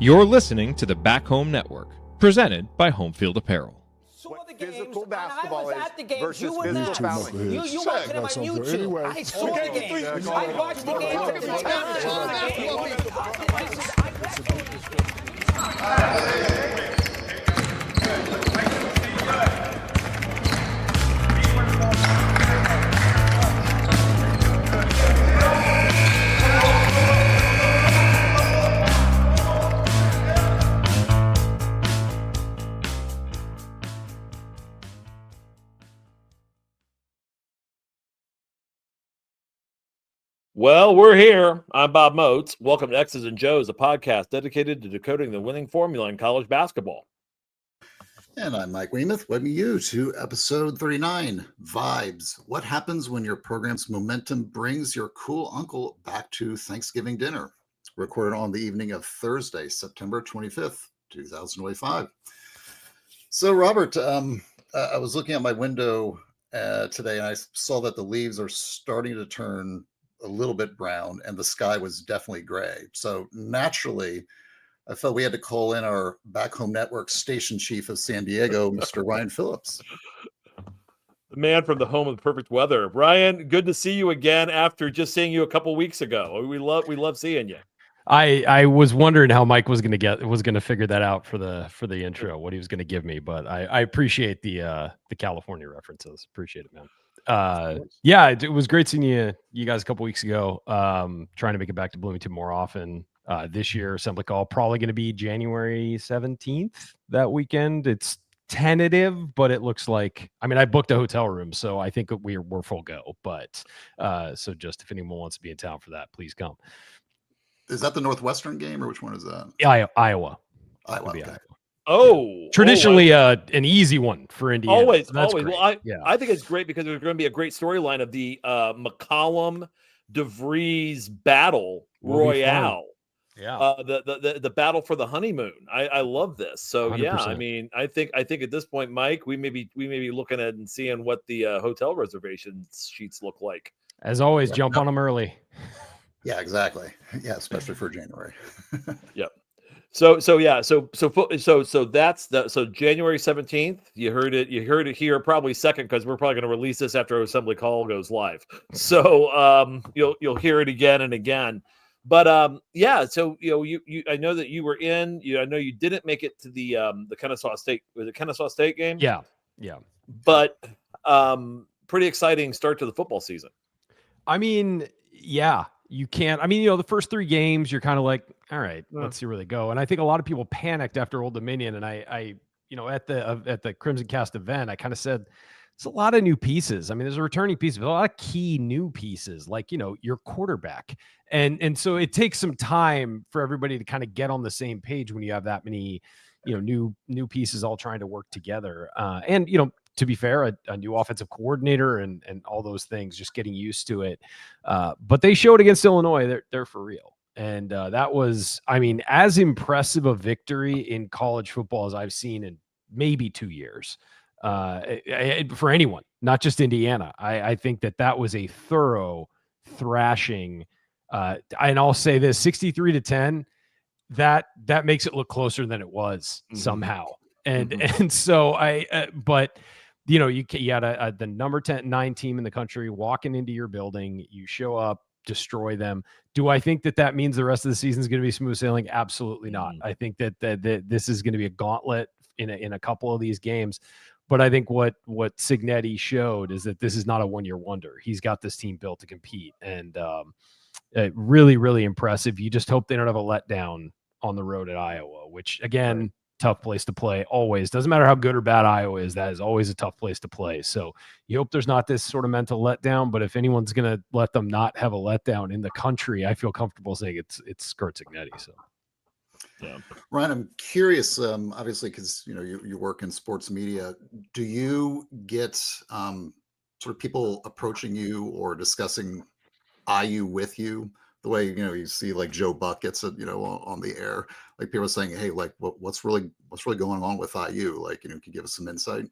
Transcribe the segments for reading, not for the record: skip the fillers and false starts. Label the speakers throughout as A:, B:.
A: You're listening to the Back Home Network, presented by Home Field Apparel.
B: What the physical basketball
C: I was at the games.
B: versus
C: You were
B: physical
C: not.
B: fouling.
C: You watched it on YouTube.
D: Anyway.
C: I saw the game. I watched the game.
E: Well, we're here. I'm Bob Moats. Welcome to X's and Joe's, a podcast dedicated to decoding the winning formula in college basketball.
F: And I'm Mike Wiemuth. Welcome you to episode 39, Vibes. What happens when your program's momentum brings your cool uncle back to Thanksgiving dinner? Recorded on the evening of Thursday, September 25th, 2025. So, Robert, I was looking out my window today and I saw that the leaves are starting to turn a little bit brown and the sky was definitely gray. So naturally, I felt we had to call in our Back Home Network station chief of San Diego, Mr. Ryan Phillips.
E: The man from the home of the perfect weather. Ryan, good to see you again after just seeing you a couple weeks ago. We love seeing you.
G: I was wondering how Mike was going to figure that out for the intro, what he was going to give me, but I appreciate the California references. Appreciate it, man. Yeah, it was great seeing you guys a couple weeks ago. Trying to make it back to Bloomington more often. This year, Assembly Call probably going to be January 17th that weekend. It's tentative, but it looks like, I mean, I booked a hotel room, so I think we're full go. But so just if anyone wants to be in town for that, please come.
F: Is that the Northwestern game or which one is that?
G: Iowa.
F: Iowa.
G: Okay.
F: Iowa.
E: Oh,
G: traditionally an easy one for Indiana.
E: Always.
G: Great.
E: Well, I think it's great because there's going to be a great storyline of the McCollum DeVries battle royale.
G: Yeah.
E: The battle for the honeymoon. I love this. So 100%. Yeah, I mean, I think at this point, Mike, we may be looking at and seeing what the hotel reservation sheets look like.
G: As always, jump on them early.
F: Yeah, exactly. Yeah, especially for January.
E: Yep. So that's January 17th. You heard it here probably second because we're probably going to release this after Assembly Call goes live. So you'll hear it again and again. But yeah, so you I know that you were in. I know you didn't make it to the Kennesaw State. Was it Kennesaw State game?
G: Yeah.
E: But pretty exciting start to the football season.
G: I mean, yeah. You can't. I mean, the first three games, you're kind of like, all right, let's see where they go. And I think a lot of people panicked after Old Dominion. And I at the Crimson Cast event, I kind of said it's a lot of new pieces. I mean, there's a returning piece, but a lot of key new pieces, like your quarterback. And so it takes some time for everybody to kind of get on the same page when you have that many, new pieces all trying to work together. And to be fair, a new offensive coordinator and all those things, just getting used to it. But they showed against Illinois, they're for real. And that was, I mean, as impressive a victory in college football as I've seen in maybe 2 years for anyone, not just Indiana. I think that was a thorough thrashing. And I'll say this, 63-10, that makes it look closer than it was somehow. And so but you had the number 9 team in the country walking into your building. You show up, destroy them. Do I think that means the rest of the season is going to be smooth sailing? Absolutely not. I think that this is going to be a gauntlet in a couple of these games. But I think what Signetti showed is that this is not a one-year wonder. He's got this team built to compete, and really, really impressive. You just hope they don't have a letdown on the road at Iowa, which again, tough place to play. Always doesn't matter how good or bad Iowa is. That is always a tough place to play. So you hope there's not this sort of mental letdown, but if anyone's going to let them not have a letdown in the country, I feel comfortable saying it's Kurt Signetti. So.
E: Yeah.
F: Ryan, I'm curious, obviously, because you work in sports media. Do you get sort of people approaching you or discussing IU with you the way you see like Joe Buck gets it on the air, like people are saying, hey, like what's really going on with IU, like can you give us some insight?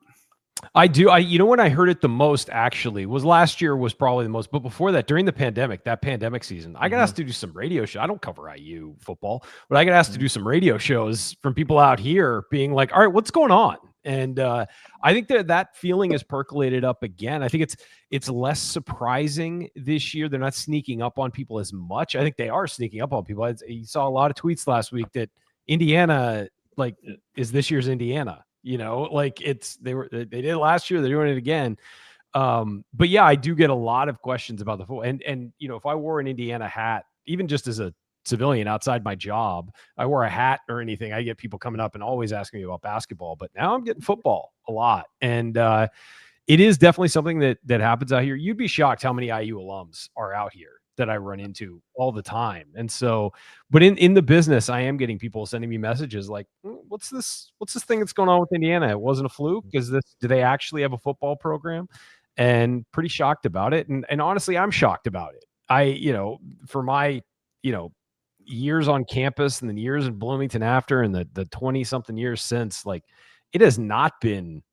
G: I do. When I heard it the most actually was last year was probably the most, but before that, during the pandemic, that pandemic season, I got asked to do some radio show. I don't cover IU football, but I got asked to do some radio shows from people out here being like, all right, what's going on? And I think that feeling has percolated up again. I think it's less surprising this year. They're not sneaking up on people as much. I think they are sneaking up on people. You saw a lot of tweets last week that Indiana is this year's Indiana. They did it last year. They're doing it again. But yeah, I do get a lot of questions about the football. And if I wore an Indiana hat, even just as a civilian outside my job, I wore a hat or anything, I get people coming up and always asking me about basketball. But now I'm getting football a lot. And it is definitely something that happens out here. You'd be shocked how many IU alums are out here that I run into all the time. And so, but in the business, I am getting people sending me messages like, what's this thing that's going on with Indiana? It wasn't a fluke. Do they actually have a football program? And pretty shocked about it. And honestly, I'm shocked about it. For my, years on campus and then years in Bloomington after, and the 20 something years since, like, it has not been,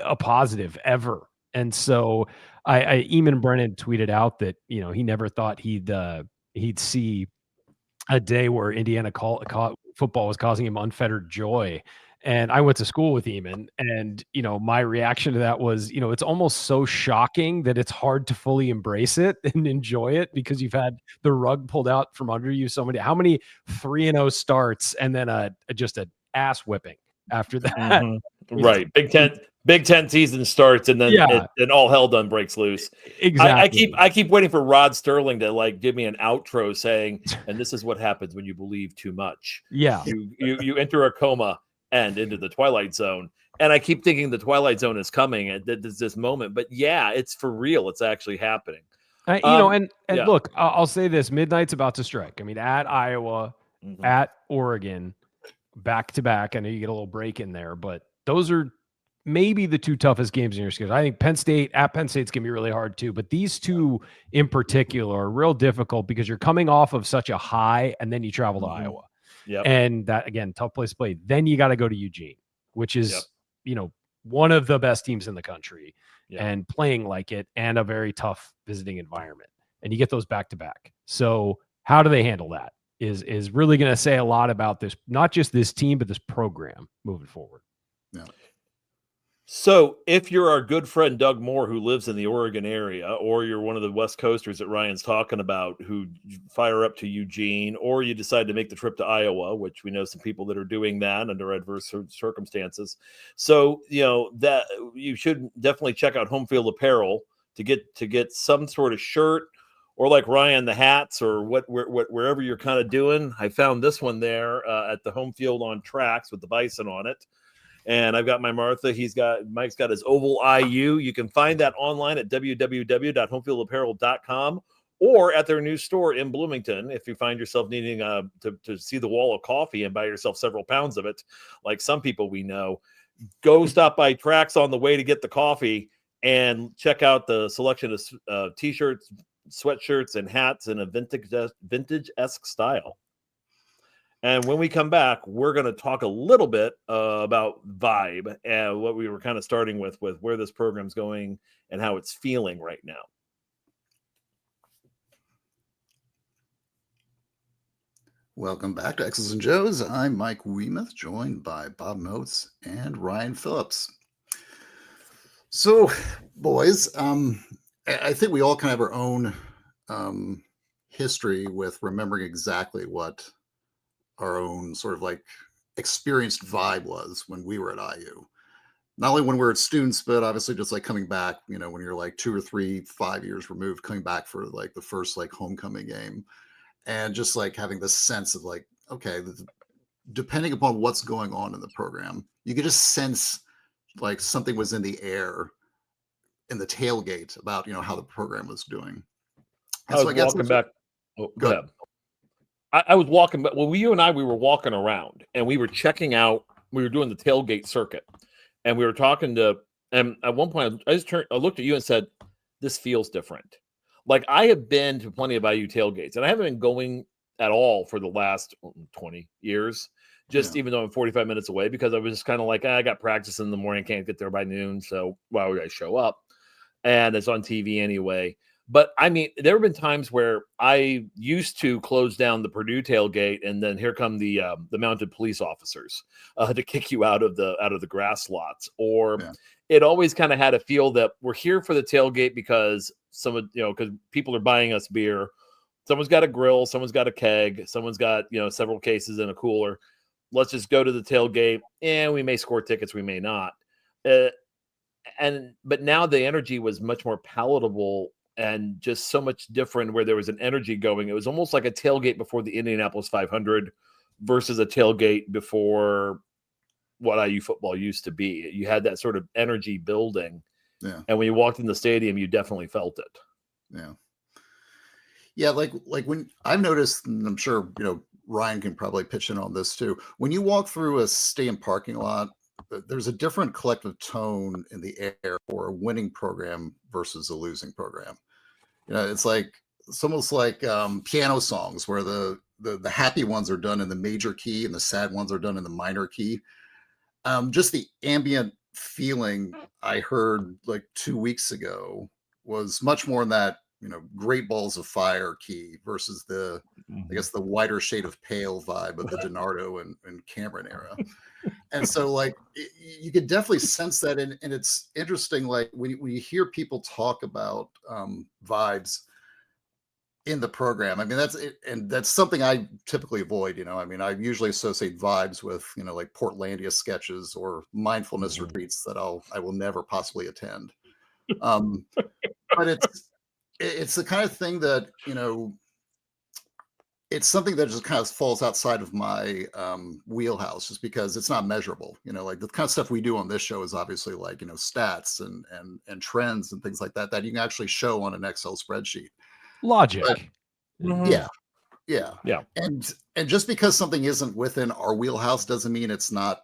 G: a positive ever. And so Eamon Brennan tweeted out that, he never thought he'd see a day where Indiana football was causing him unfettered joy. And I went to school with Eamon, and, my reaction to that was, it's almost so shocking that it's hard to fully embrace it and enjoy it because you've had the rug pulled out from under you so many. How many 3-0 starts and then just an ass whipping after that?
E: Mm-hmm. Right. Big Ten season starts, and then and all hell done breaks loose.
G: Exactly.
E: I keep waiting for Rod Sterling to give me an outro saying, and this is what happens when you believe too much.
G: Yeah.
E: You enter a coma and into the Twilight Zone. And I keep thinking the Twilight Zone is coming at this moment. But yeah, it's for real. It's actually happening.
G: Look, I'll say this: Midnight's about to strike. I mean, at Iowa, at Oregon, back to back. I know you get a little break in there, but those are maybe the two toughest games in your schedule. I think Penn State's going to be really hard too, but these two in particular are real difficult because you're coming off of such a high and then you travel to Iowa.
E: Yep.
G: And that, again, tough place to play. Then you got to go to Eugene, which is, one of the best teams in the country and playing like it, and a very tough visiting environment. And you get those back to back. So how do they handle that is really going to say a lot about this, not just this team, but this program moving forward.
F: Yeah.
E: So if you're our good friend Doug Moore, who lives in the Oregon area, or you're one of the West Coasters that Ryan's talking about who fire up to Eugene, or you decide to make the trip to Iowa, which we know some people that are doing that under adverse circumstances. So, that you should definitely check out Home Field Apparel to get some sort of shirt, or like Ryan, the hats, or wherever you're kind of doing. I found this one there at the Home Field on Tracks with the bison on it. And I've got my Martha. Mike's got his Oval IU. You can find that online at www.homefieldapparel.com or at their new store in Bloomington. If you find yourself needing to see the wall of coffee and buy yourself several pounds of it, like some people we know, go stop by Tracks on the way to get the coffee and check out the selection of T-shirts, sweatshirts, and hats in a vintage-esque style. And when we come back, we're going to talk a little bit about vibe and what we were kind of starting with where this program's going and how it's feeling right now.
F: Welcome back to X's and Joe's. I'm Mike Wiemuth, joined by Bob Moats and Ryan Phillips. So, boys, I think we all kind of have our own history with remembering exactly what our own sort of experienced vibe was when we were at IU. Not only when we were students, but obviously just coming back, when you're 2 or 3, 5 years removed, coming back for the first homecoming game. And just having this sense of okay, depending upon what's going on in the program, you could just sense something was in the air in the tailgate about, how the program was doing. And
E: I was walking back. Oh, go ahead. I was walking, but you and I, we were walking around and we were checking out, we were doing the tailgate circuit, and we were talking and at one point I looked at you and said, this feels different. I have been to plenty of IU tailgates, and I haven't been going at all for the last 20 years. just even though I'm 45 minutes away, because I was just kind of like, I got practice in the morning, can't get there by noon. So why would I show up? And it's on TV anyway. But I mean, there have been times where I used to close down the Purdue tailgate, and then here come the mounted police officers to kick you out of the grass lots. Or it always kind of had a feel that we're here for the tailgate because because people are buying us beer. Someone's got a grill, someone's got a keg, someone's got several cases in a cooler. Let's just go to the tailgate, and we may score tickets, we may not. But now the energy was much more palatable and just so much different, where there was an energy going. It was almost like a tailgate before the Indianapolis 500 versus a tailgate before what IU football used to be. You had that sort of energy building. Yeah. And when you walked in the stadium, you definitely felt it.
F: Yeah. Yeah. Like when I've noticed, and I'm sure, Ryan can probably pitch in on this too. When you walk through a stadium parking lot, there's a different collective tone in the air for a winning program versus a losing program. It's almost like piano songs where the happy ones are done in the major key and the sad ones are done in the minor key. Just the ambient feeling I heard like 2 weeks ago was much more in that, Great Balls of Fire key versus the whiter shade of pale vibe of the DiNardo and Cameron era. And so you could definitely sense that. And it's interesting, like when you hear people talk about vibes in the program, I mean, that's it. And that's something I typically avoid, I mean, I usually associate vibes with, like Portlandia sketches or mindfulness retreats that I will never possibly attend. But it's the kind of thing that, it's something that just kind of falls outside of my wheelhouse, just because it's not measurable. Like the kind of stuff we do on this show is obviously like, stats and trends and things like that you can actually show on an Excel spreadsheet.
G: Logic.
F: But, yeah. And just because something isn't within our wheelhouse doesn't mean it's not,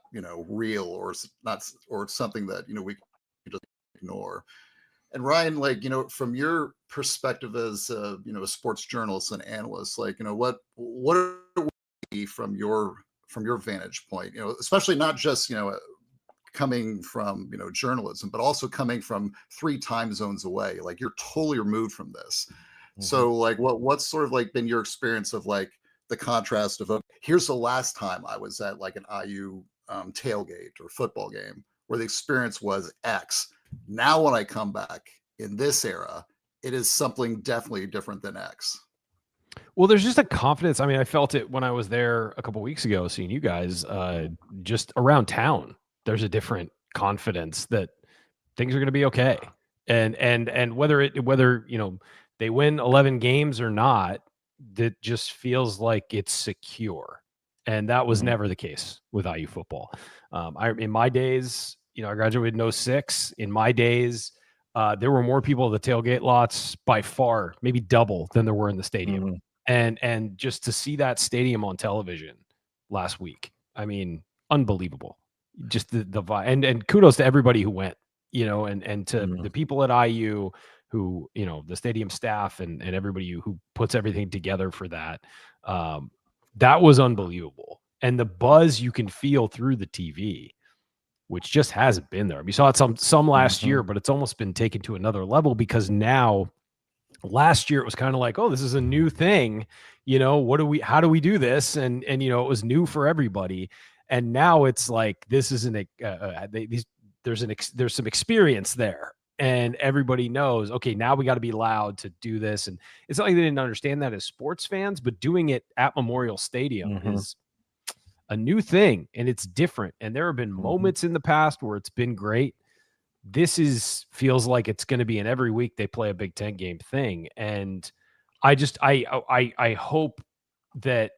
F: real or not, or something that, we can just ignore. And Ryan, from your perspective as a sports journalist and analyst, what are we from your vantage point, especially not just coming from journalism, but also coming from 3 time zones away, like you're totally removed from this. So what's sort of been your experience of the contrast of here's the last time I was at an IU tailgate or football game where the experience was X. Now, when I come back in this era, it is something definitely different than X.
G: Well, there's just a confidence. I mean, I felt it when I was there a couple of weeks ago, seeing you guys just around town. There's a different confidence that things are going to be okay. And whether they win 11 games or not, that just feels like it's secure. And that was never the case with IU football. In my days, I graduated in 06. In my days, there were more people at the tailgate lots by far, maybe double than there were in the stadium. And just to see that stadium on television last week, I mean, unbelievable. Just the vibe. And kudos to everybody who went, and to the people at IU who, the stadium staff and everybody who puts everything together for that. That was unbelievable. And the buzz you can feel through the TV, which just hasn't been there. We saw it some last year, but it's almost been taken to another level, because now last year it was kind of like, oh, this is a new thing. How do we do this? And it was new for everybody. And now it's like, this isn't there's some experience there, and everybody knows, okay, now we got to be loud to do this. And it's not like they didn't understand that as sports fans, but doing it at Memorial Stadium is a new thing, and it's different. And there have been moments in the past where it's been great. This feels like it's going to be an every week they play a Big Ten game thing. And I hope that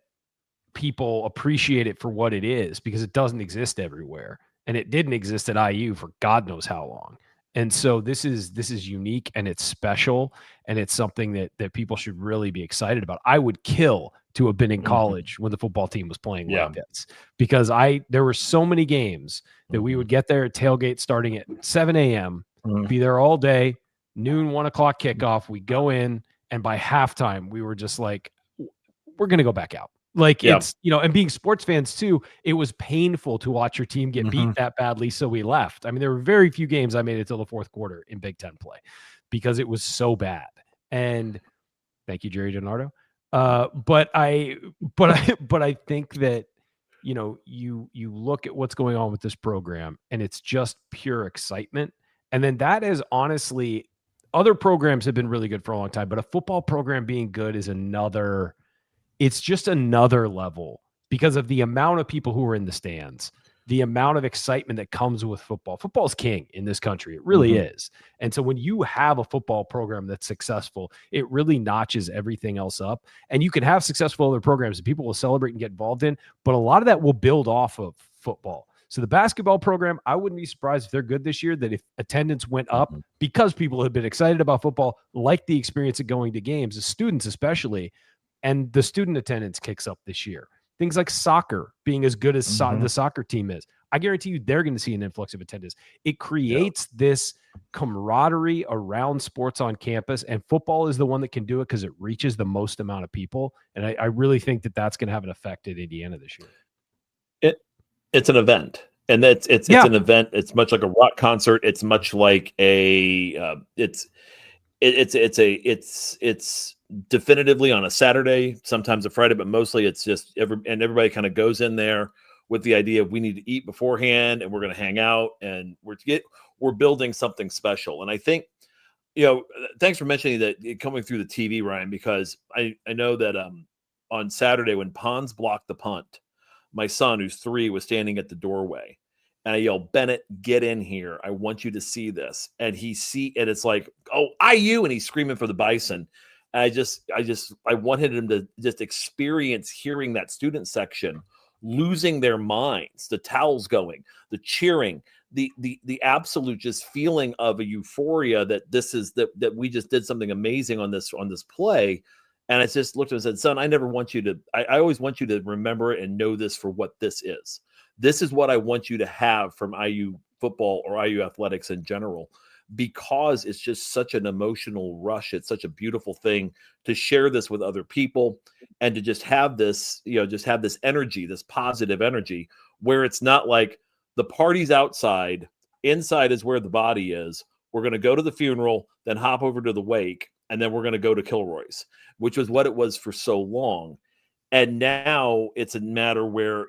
G: people appreciate it for what it is, because it doesn't exist everywhere, and it didn't exist at IU for God knows how long. And so this is unique, and it's special, and it's something that people should really be excited about. I would kill to have been in college when the football team was playing like this, because there were so many games that we would get there at tailgate starting at 7 a.m., be there all day, noon, 1 o'clock kickoff. We go in, and by halftime we were just like, we're going to go back out. Like
E: Yeah.
G: it's, and being sports fans too, it was painful to watch your team get beat that badly. So we left. I mean, there were very few games I made it till the fourth quarter in Big Ten play because it was so bad. And thank you, Jerry DiNardo. But I think that, you look at what's going on with this program and it's just pure excitement. And then that is honestly, other programs have been really good for a long time, but a football program being good is it's just another level because of the amount of people who are in the stands, the amount of excitement that comes with football. Football is king in this country. It really is. And so when you have a football program that's successful, it really notches everything else up. And you can have successful other programs that people will celebrate and get involved in, but a lot of that will build off of football. So the basketball program, I wouldn't be surprised if they're good this year, that if attendance went up because people have been excited about football, like the experience of going to games, the students especially, and the student attendance kicks up this year. Things like soccer being as good as the soccer team is. I guarantee you they're going to see an influx of attendance. It creates this camaraderie around sports on campus, and football is the one that can do it because it reaches the most amount of people. And I really think that that's going to have an effect at Indiana this year.
E: It's an event. And it's an event. It's much like a rock concert. It's much like it's definitively on a Saturday, sometimes a Friday, but mostly it's just everybody kind of goes in there with the idea of we need to eat beforehand and we're going to hang out and we're building something special. And I think, thanks for mentioning that coming through the TV, Ryan, because I know that on Saturday when Pons blocked the punt, my son, who's 3, was standing at the doorway. And I yelled, "Bennett, get in here. I want you to see this." And and it's like, "Oh, IU," and he's screaming for the Bison. And I wanted him to just experience hearing that student section losing their minds, the towels going, the cheering, the absolute just feeling of a euphoria that we just did something amazing on this play. And I just looked at him and said, "Son, I always want you to remember it and know this for what this is. This is what I want you to have from IU football or IU athletics in general, because it's just such an emotional rush. It's such a beautiful thing to share this with other people and to just have this, energy, this positive energy, where it's not like the party's outside, inside is where the body is. We're going to go to the funeral, then hop over to the wake, and then we're going to go to Kilroy's," which was what it was for so long. And now it's a matter where,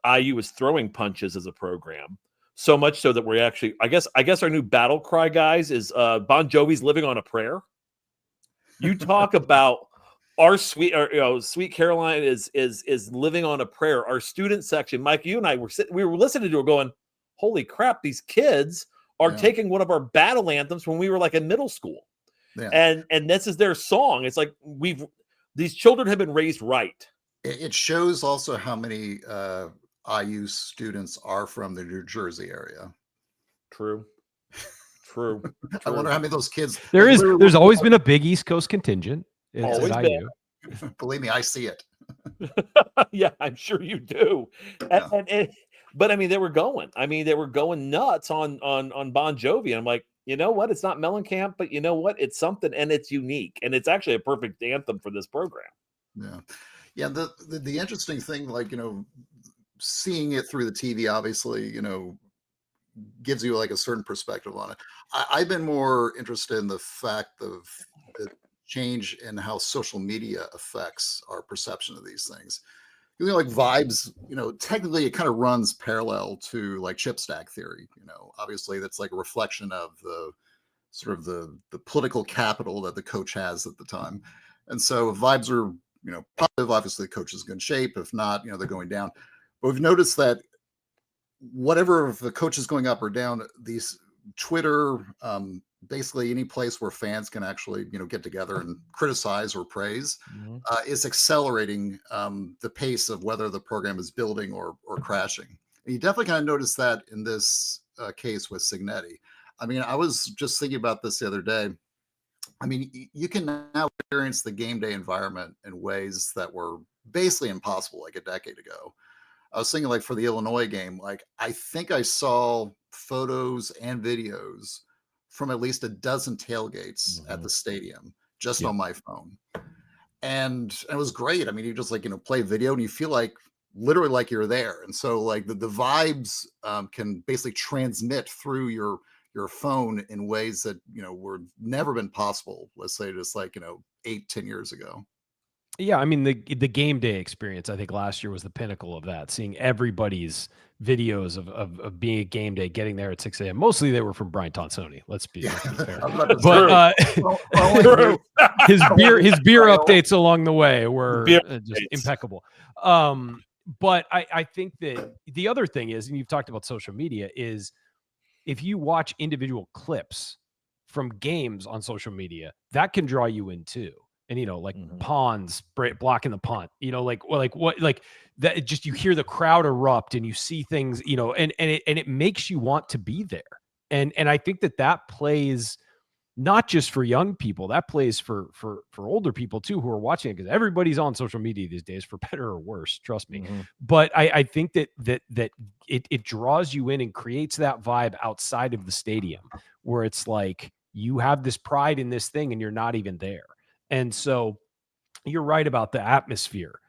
E: IU is throwing punches as a program, so much so that we're actually, I guess our new battle cry, guys, is Bon Jovi's "Living on a Prayer." You talk about our Sweet Caroline is living on a prayer. Our student section, Mike, you and I we were listening to it going, "Holy crap, these kids are taking one of our battle anthems when we were like in middle school." Yeah. And this is their song. It's like these children have been raised right.
F: It shows also how many IU students are from the New Jersey area.
E: True.
F: I wonder how many of those kids.
G: There's always been a big East Coast contingent.
E: Always been.
F: Believe me, I see it.
E: Yeah, I'm sure you do. Yeah. But I mean, they were going nuts on Bon Jovi. And I'm like, you know what? It's not Mellencamp, but you know what? It's something, and it's unique, and it's actually a perfect anthem for this program.
F: Yeah. The interesting thing, seeing it through the TV, obviously, gives you like a certain perspective on it. I've been more interested in the fact of the change in how social media affects our perception of these things. Like vibes, technically it kind of runs parallel to like chip stack theory. Obviously that's like a reflection of the sort of the political capital that the coach has at the time. And so if vibes are, positive, obviously the coach is in good shape. If not, they're going down. But we've noticed that whatever, if the coach is going up or down, these Twitter, basically any place where fans can actually, get together and criticize or praise, is accelerating the pace of whether the program is building or crashing. And you definitely kind of notice that in this case with Signetti. I mean, I was just thinking about this the other day. I mean, you can now experience the game day environment in ways that were basically impossible like a decade ago. I was thinking like for the Illinois game, like I think I saw photos and videos from at least a dozen tailgates at the stadium just on my phone. and it was great. I mean, you just like, play video and you feel like literally like you're there. And so like the vibes can basically transmit through your phone in ways that, were never been possible. Let's say just like, 8-10 years ago.
G: Yeah, I mean the game day experience, I think last year was the pinnacle of that. Seeing everybody's videos of being at game day, getting there at 6 a.m. Mostly they were from Brian Tonsoni. Let's be fair. But his beer updates along the way were just impeccable. But I think that the other thing is, and you've talked about social media, is if you watch individual clips from games on social media, that can draw you in too. And, like pawns blocking the punt, like that, just, you hear the crowd erupt and you see things, and it makes you want to be there. And I think that plays not just for young people, that plays for older people too, who are watching it, because everybody's on social media these days, for better or worse, trust me. But I think that it draws you in and creates that vibe outside of the stadium, where it's like you have this pride in this thing and you're not even there. And so you're right about the atmosphere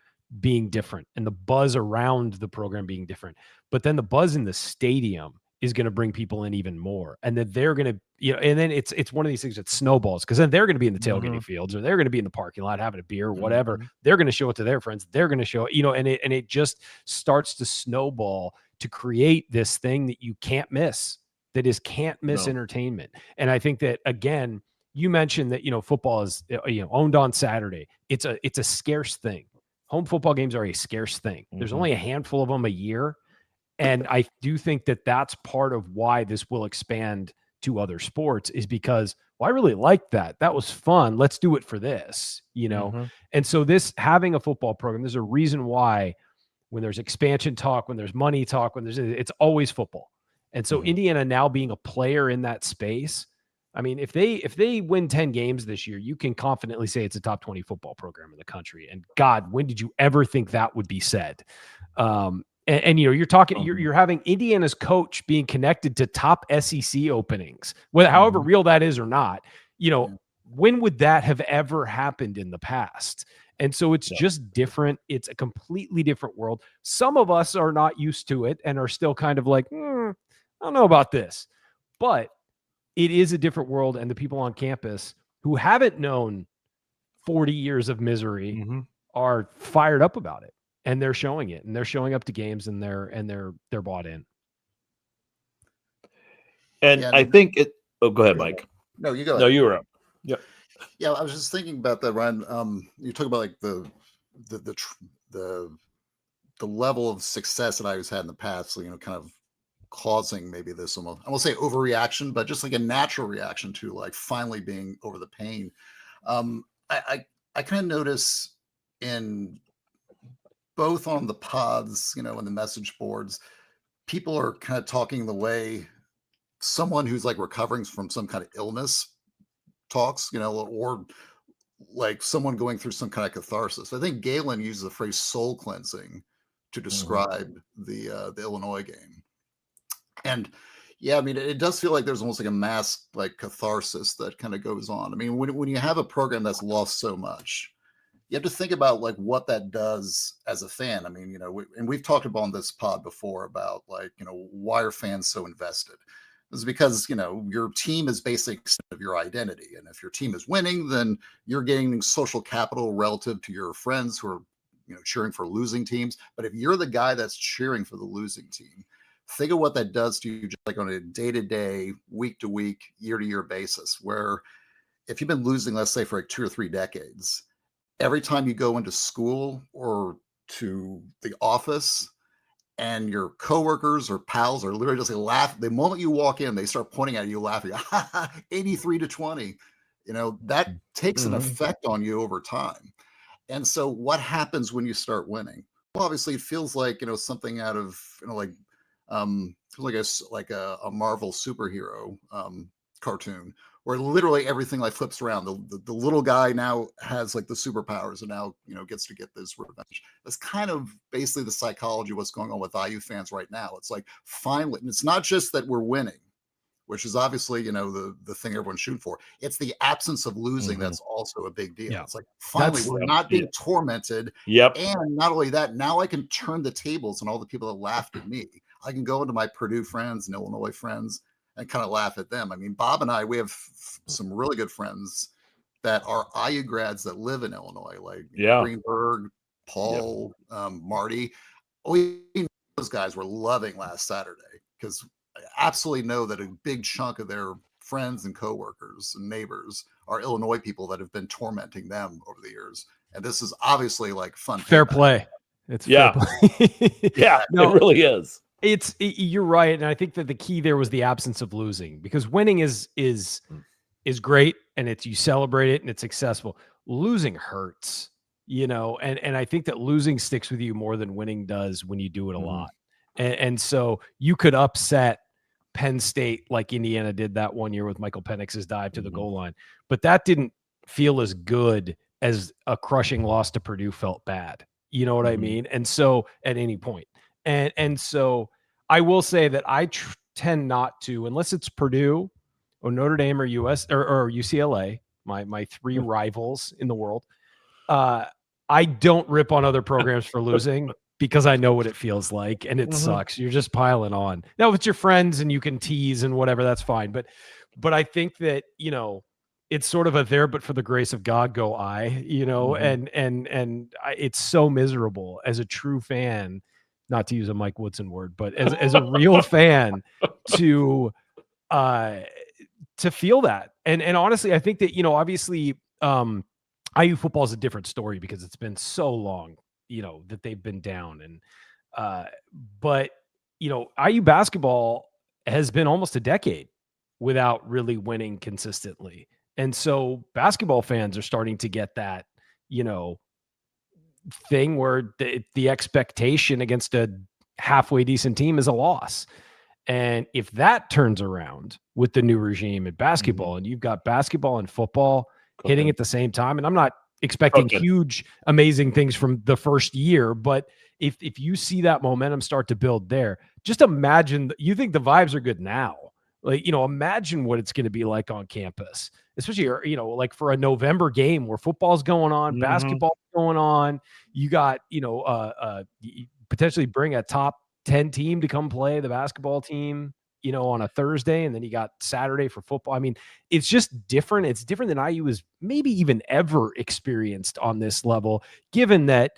G: being different and the buzz around the program being different. But then the buzz in the stadium is going to bring people in even more. And then they're going to, and then it's one of these things that snowballs, because then they're going to be in the tailgating fields, or they're going to be in the parking lot having a beer or whatever. They're going to show it to their friends. They're going to show it, and it just starts to snowball to create this thing that you can't miss, that is can't miss entertainment. And I think that, again, you mentioned that, football is, owned on Saturday. It's a scarce thing. Home football games are a scarce thing. There's only a handful of them a year. And I do think that that's part of why this will expand to other sports, is because, well, I really like that. That was fun. Let's do it for this, And so having a football program, there's a reason why when there's expansion talk, when there's money talk, it's always football. And so Indiana now being a player in that space, I mean, if they win 10 games this year, you can confidently say it's a top 20 football program in the country. And God, when did you ever think that would be said? And you're talking, you're having Indiana's coach being connected to top SEC openings, whether however real that is or not. When would that have ever happened in the past? And so it's just different. It's a completely different world. Some of us are not used to it and are still kind of like, I don't know about this, but it is a different world. And the people on campus who haven't known 40 years of misery are fired up about it, and they're showing it, and they're showing up to games, and they're bought in.
E: And I think it, go ahead, Mike.
F: No, you go.
E: No, you were up. Yep.
F: Yeah. I was just thinking about that, Ryan. You talk about like the level of success that I was had in the past, so, kind of causing maybe this almost, I won't say overreaction, but just like a natural reaction to like finally being over the pain. I kind of notice in both on the pods, and the message boards, people are kind of talking the way someone who's like recovering from some kind of illness talks, or like someone going through some kind of catharsis. I think Galen uses the phrase soul cleansing to describe the Illinois game. And yeah, I mean, it does feel like there's almost like a mass like catharsis that kind of goes on. I mean, when you have a program that's lost so much, you have to think about like what that does as a fan. I mean, and we've talked about on this pod before about like, why are fans so invested? It's because, your team is basically of your identity. And if your team is winning, then you're gaining social capital relative to your friends who are, cheering for losing teams. But if you're the guy that's cheering for the losing team, think of what that does to you just like on a day-to-day, week-to-week, year-to-year basis, where if you've been losing, let's say for like 2 or 3 decades, every time you go into school or to the office and your coworkers or pals are literally just like laugh. The moment you walk in, they start pointing at you, laughing, 83-20, that takes an effect on you over time. And so what happens when you start winning? Well, obviously it feels like, something out of, like a Marvel superhero cartoon, where literally everything like flips around. The little guy now has like the superpowers and now, gets to get this revenge. That's kind of basically the psychology of what's going on with IU fans right now. It's like finally, and it's not just that we're winning, which is obviously, the thing everyone's shooting for. It's the absence of losing that's also a big deal.
G: Yeah.
F: It's like, finally, we're not being tormented.
E: Yep.
F: And not only that, now I can turn the tables on all the people that laughed at me. I can go into my Purdue friends and Illinois friends and kind of laugh at them. I mean, Bob and I, we have some really good friends that are IU grads that live in Illinois, like Greenberg, Paul, Marty. Those guys were loving last Saturday because I absolutely know that a big chunk of their friends and coworkers and neighbors are Illinois people that have been tormenting them over the years. And this is obviously like fun.
G: Fair play. It's fair play.
E: Yeah, no, it really is.
G: You're right. And I think that the key there was the absence of losing, because winning is great and you celebrate it and it's successful. Losing hurts, and I think that losing sticks with you more than winning does when you do it a lot. And so you could upset Penn State like Indiana did that one year with Michael Penix's dive to the goal line, but that didn't feel as good as a crushing loss to Purdue felt bad. You know what I mean? And so at any point, and so I will say that I tend not to, unless it's Purdue or Notre Dame or or UCLA, my three rivals in the world. I don't rip on other programs for losing because I know what it feels like and it sucks. You're just piling on. Now, if it's your friends and you can tease and whatever, that's fine. But I think that, it's sort of a there, but for the grace of God, go I, and it's so miserable as a true fan, not to use a Mike Woodson word, but as a real fan to feel that. And honestly, I think that, obviously, IU football is a different story because it's been so long, that they've been down. And, but, IU basketball has been almost a decade without really winning consistently. And so basketball fans are starting to get that, thing where the expectation against a halfway decent team is a loss. And if that turns around with the new regime in basketball, and you've got basketball and football hitting at the same time, and I'm not expecting huge, amazing things from the first year, but if you see that momentum start to build there, just imagine, you think the vibes are good now. Like, imagine what it's going to be like on campus, especially, like for a November game where football's going on, basketball's going on. You got, potentially bring a top 10 team to come play the basketball team, on a Thursday, and then you got Saturday for football. I mean, it's just different. It's different than IU has maybe even ever experienced on this level, given that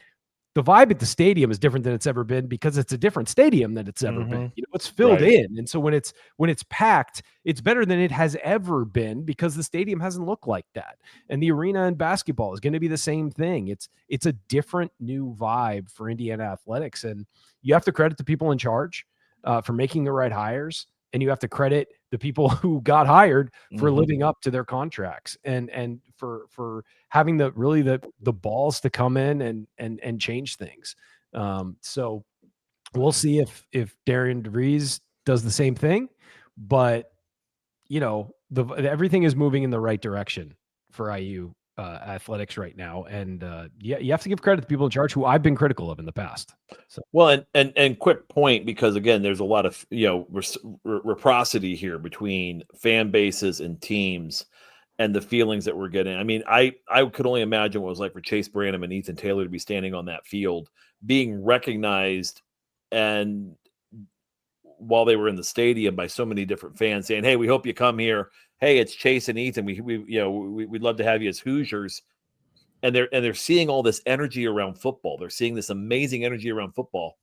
G: the vibe at the stadium is different than it's ever been because it's a different stadium than it's ever been. It's filled in. And so when it's packed, it's better than it has ever been because the stadium hasn't looked like that. And the arena in basketball is going to be the same thing. It's a different new vibe for Indiana athletics. And you have to credit the people in charge for making the right hires. And you have to credit the people who got hired for living up to their contracts and for having the balls to come in and change things. So we'll see if Darian DeVries does the same thing, but everything is moving in the right direction for IU athletics right now. And you have to give credit to people in charge who I've been critical of in the past. So.
E: Well, and quick point, because again, there's a lot of, reciprocity here between fan bases and teams and the feelings that we're getting. I mean, I could only imagine what it was like for Chase Branham and Ethan Taylor to be standing on that field, being recognized, and while they were in the stadium, by so many different fans saying, "Hey, we hope you come here. Hey, it's Chase and Ethan. We'd love to have you as Hoosiers." And they're seeing all this energy around football. They're seeing this amazing energy around football.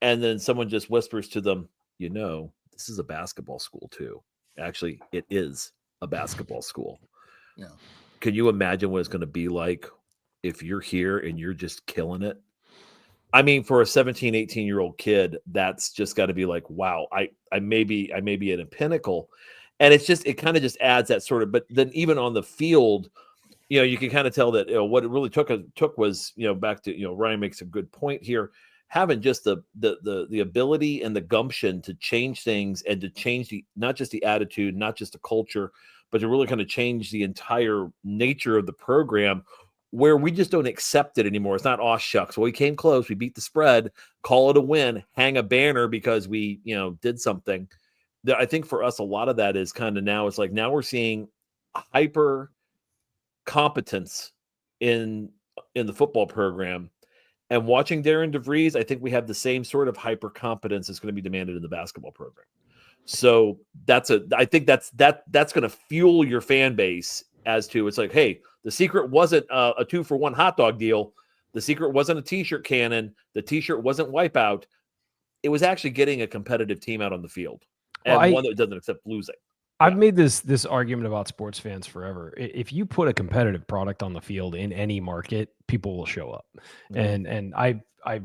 E: And then someone just whispers to them, this is a basketball school too. Actually, it is a basketball school.
F: Yeah.
E: Can you imagine what it's going to be like if you're here and you're just killing it? I mean, for a 17, 18-year-old kid, that's just got to be like, wow, I may be at a pinnacle. And it kind of just adds that sort of, but then even on the field, you can kind of tell that what it really took was, back to, Ryan makes a good point here, having just the ability and the gumption to change things and to change not just the attitude, not just the culture, but to really kind of change the entire nature of the program, where we just don't accept it anymore. It's not, oh, shucks, well, we came close, we beat the spread, call it a win, hang a banner because we, did something. I think for us, a lot of that is kind of now it's like now we're seeing hyper competence in the football program, and watching Darren DeVries, I think we have the same sort of hyper competence that's going to be demanded in the basketball program. So I think that's going to fuel your fan base as to it's like, hey, the secret wasn't a 2-for-1 hot dog deal. The secret wasn't a t-shirt cannon. The t-shirt wasn't Wipeout. It was actually getting a competitive team out on the field and one that doesn't accept losing.
G: I've made this argument about sports fans forever. If you put a competitive product on the field in any market, people will show up.
E: Mhm.
G: And I've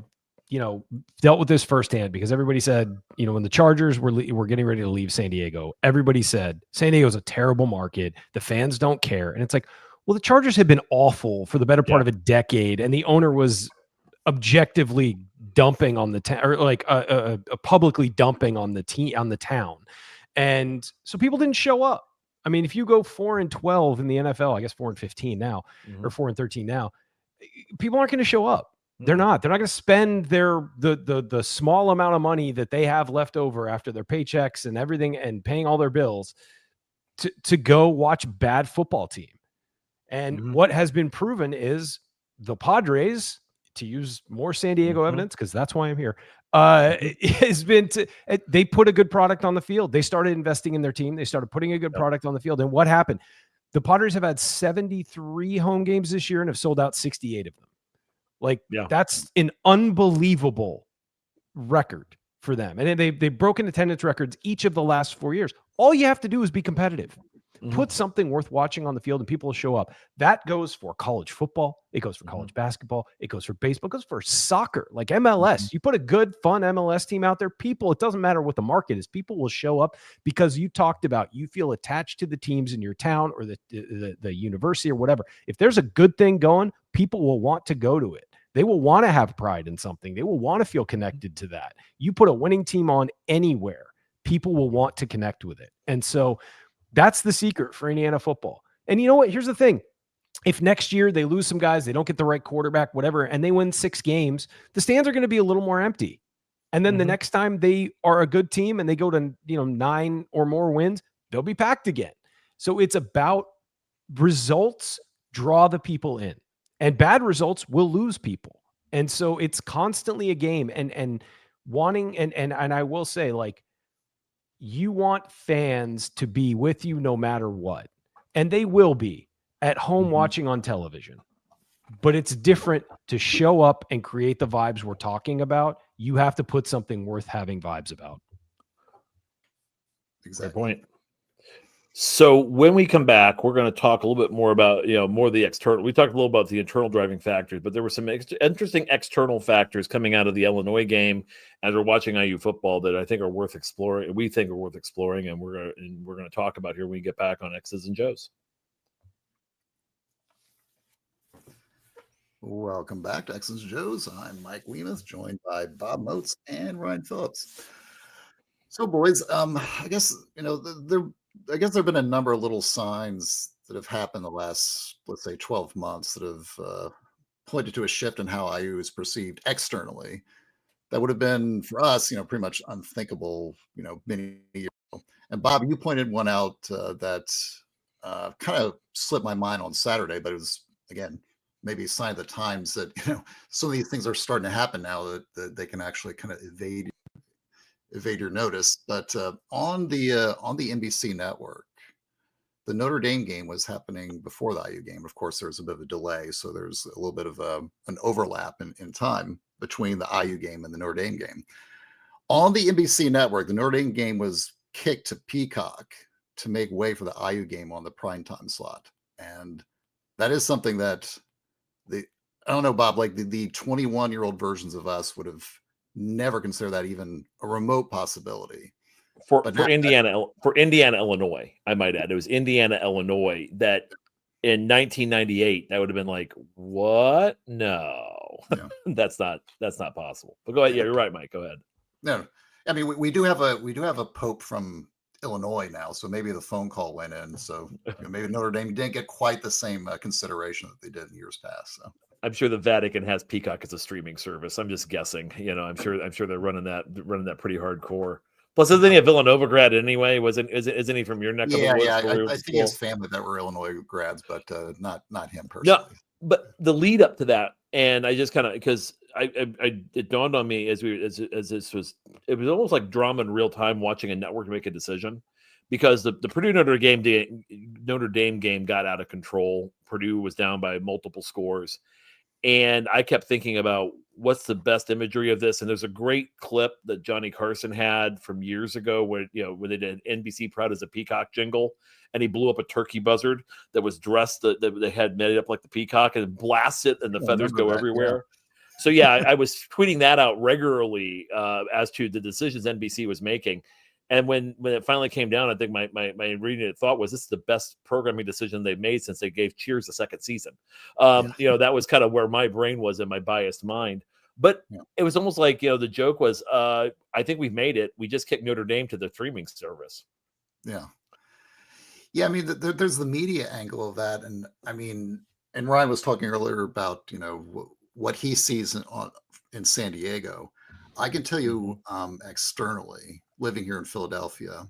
G: dealt with this firsthand because everybody said, when the Chargers were getting ready to leave San Diego, everybody said San Diego's a terrible market. The fans don't care. And it's like, well, the Chargers had been awful for the better part of a decade, and the owner was objectively dumping on the town, or like publicly dumping on the town. And so people didn't show up. I mean, if you go 4-12 in the NFL, I guess 4-15 now, or 4-13 now, people aren't going to show up. They're not going to spend the small amount of money that they have left over after their paychecks and everything and paying all their bills to go watch bad football team. And what has been proven is the Padres, to use more San Diego evidence, because that's why I'm here, has been they put a good product on the field. They started investing in their team. They started putting a good product on the field. And what happened? The Padres have had 73 home games this year and have sold out 68 of them. Like, that's an unbelievable record for them. And they've broken attendance records each of the last 4 years. All you have to do is be competitive. Put something worth watching on the field and people will show up. That goes for college football. It goes for college basketball. It goes for baseball. It goes for soccer, like MLS. You put a good, fun MLS team out there, people, it doesn't matter what the market is. People will show up because you talked about, you feel attached to the teams in your town or the university or whatever. If there's a good thing going, people will want to go to it. They will want to have pride in something. They will want to feel connected to that. You put a winning team on anywhere, people will want to connect with it. And so that's the secret for Indiana football. And you know what? Here's the thing. If next year they lose some guys, they don't get the right quarterback, whatever, and they win 6 games, the stands are going to be a little more empty. And then the next time they are a good team and they go to 9 or more wins, they'll be packed again. So it's about results draw the people in, and bad results will lose people. And so it's constantly a game and wanting, and I will say, like, you want fans to be with you no matter what. And they will be at home watching on television. But it's different to show up and create the vibes we're talking about. You have to put something worth having vibes about.
F: Exactly.
E: Good point. So when we come back, we're going to talk a little bit more about, more of the external. We talked a little about the internal driving factors, but there were some interesting external factors coming out of the Illinois game as we're watching IU football that I think are worth exploring. We think are worth exploring, and we're going to talk about here when we get back on X's and Joe's.
F: Welcome back to X's and Joe's. I'm Mike Wiemuth, joined by Bob Moats and Ryan Phillips. So, boys, I guess there have been a number of little signs that have happened the last, let's say, 12 months that have pointed to a shift in how IU is perceived externally. That would have been, for us, pretty much unthinkable, many years ago. And Bob, you pointed one out that kind of slipped my mind on Saturday, but it was, again, maybe a sign of the times that, some of these things are starting to happen now that they can actually kind of evade your notice. But on the NBC network, the Notre Dame game was happening before the IU game. Of course, there was a bit of a delay, so there's a little bit of an overlap in time between the IU game and the Notre Dame game. On the NBC network, the Notre Dame game was kicked to Peacock to make way for the IU game on the primetime slot. And that is something that I don't know, Bob, like the 21-year-old versions of us would have never considered that even a remote possibility.
E: For Indiana, Illinois, I might add, it was Indiana, Illinois that in 1998 that would have been like, what? No, that's not possible. But go ahead. Yeah, you're right, Mike. Go ahead.
F: No, I mean we do have a pope from Illinois now, so maybe the phone call went in. So maybe Notre Dame didn't get quite the same consideration that they did in years past. So.
E: I'm sure the Vatican has Peacock as a streaming service. I'm just guessing. I'm sure they're running that pretty hardcore. Plus, isn't he a Villanova grad anyway? Isn't he from your neck of the woods?
F: I think he has family that were Illinois grads, but not him personally.
E: No, but the lead up to that, and I just kind of because it dawned on me as this was almost like drama in real time watching a network make a decision, because the Purdue Notre Dame game got out of control. Purdue was down by multiple scores. And I kept thinking about what's the best imagery of this. And there's a great clip that Johnny Carson had from years ago where they did NBC Proud as a Peacock jingle, and he blew up a turkey buzzard that was dressed that they had made it up like the peacock and blast it, and the feathers go everywhere. Yeah. So yeah, I was tweeting that out regularly as to the decisions NBC was making. And when it finally came down, I think my reading thought was, this is the best programming decision they've made since they gave Cheers the second season. That was kind of where my brain was in my biased mind. But it was almost like, the joke was, I think we've made it. We just kicked Notre Dame to the streaming service.
F: Yeah. Yeah. I mean, there's the media angle of that. And I mean, and Ryan was talking earlier about, what he sees in San Diego. I can tell you externally, living here in Philadelphia,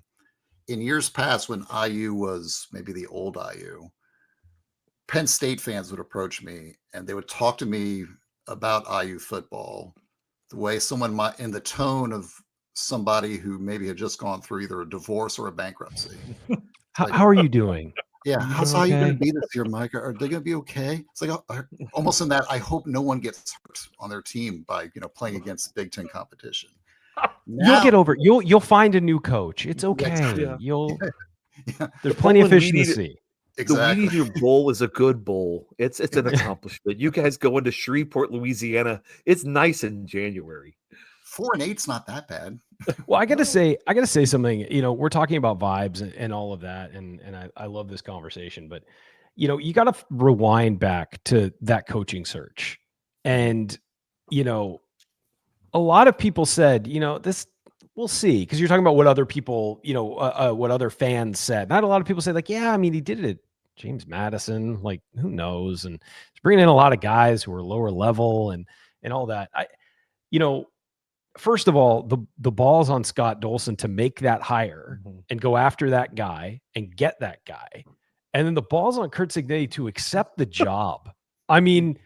F: in years past when IU was maybe the old IU, Penn State fans would approach me and they would talk to me about IU football the way someone might, in the tone of somebody who maybe had just gone through either a divorce or a bankruptcy.
G: How are you doing?
F: Yeah, how's IU going to be this year, Mike? Are they going to be okay? It's like almost in that. I hope no one gets hurt on their team by playing against Big Ten competition. Now,
G: you'll get over it. You'll find a new coach. It's okay. There's plenty of fish in the sea.
F: Exactly.
E: The Hoosier Bowl is a good bowl. It's an accomplishment. You guys go into Shreveport, Louisiana. It's nice in January.
F: 4-8's not that bad.
G: Well, I gotta say something. We're talking about vibes and all of that, and I love this conversation. But you got to rewind back to that coaching search, and a lot of people said, this, we'll see, because you're talking about what other people, what other fans said. Not a lot of people say like, yeah, I mean, he did it at James Madison, like who knows, and he's bringing in a lot of guys who are lower level and all that. First of all, the ball's on Scott Dolson to make that hire and go after that guy and get that guy. And then the ball's on Curt Signetti to accept the job. I mean,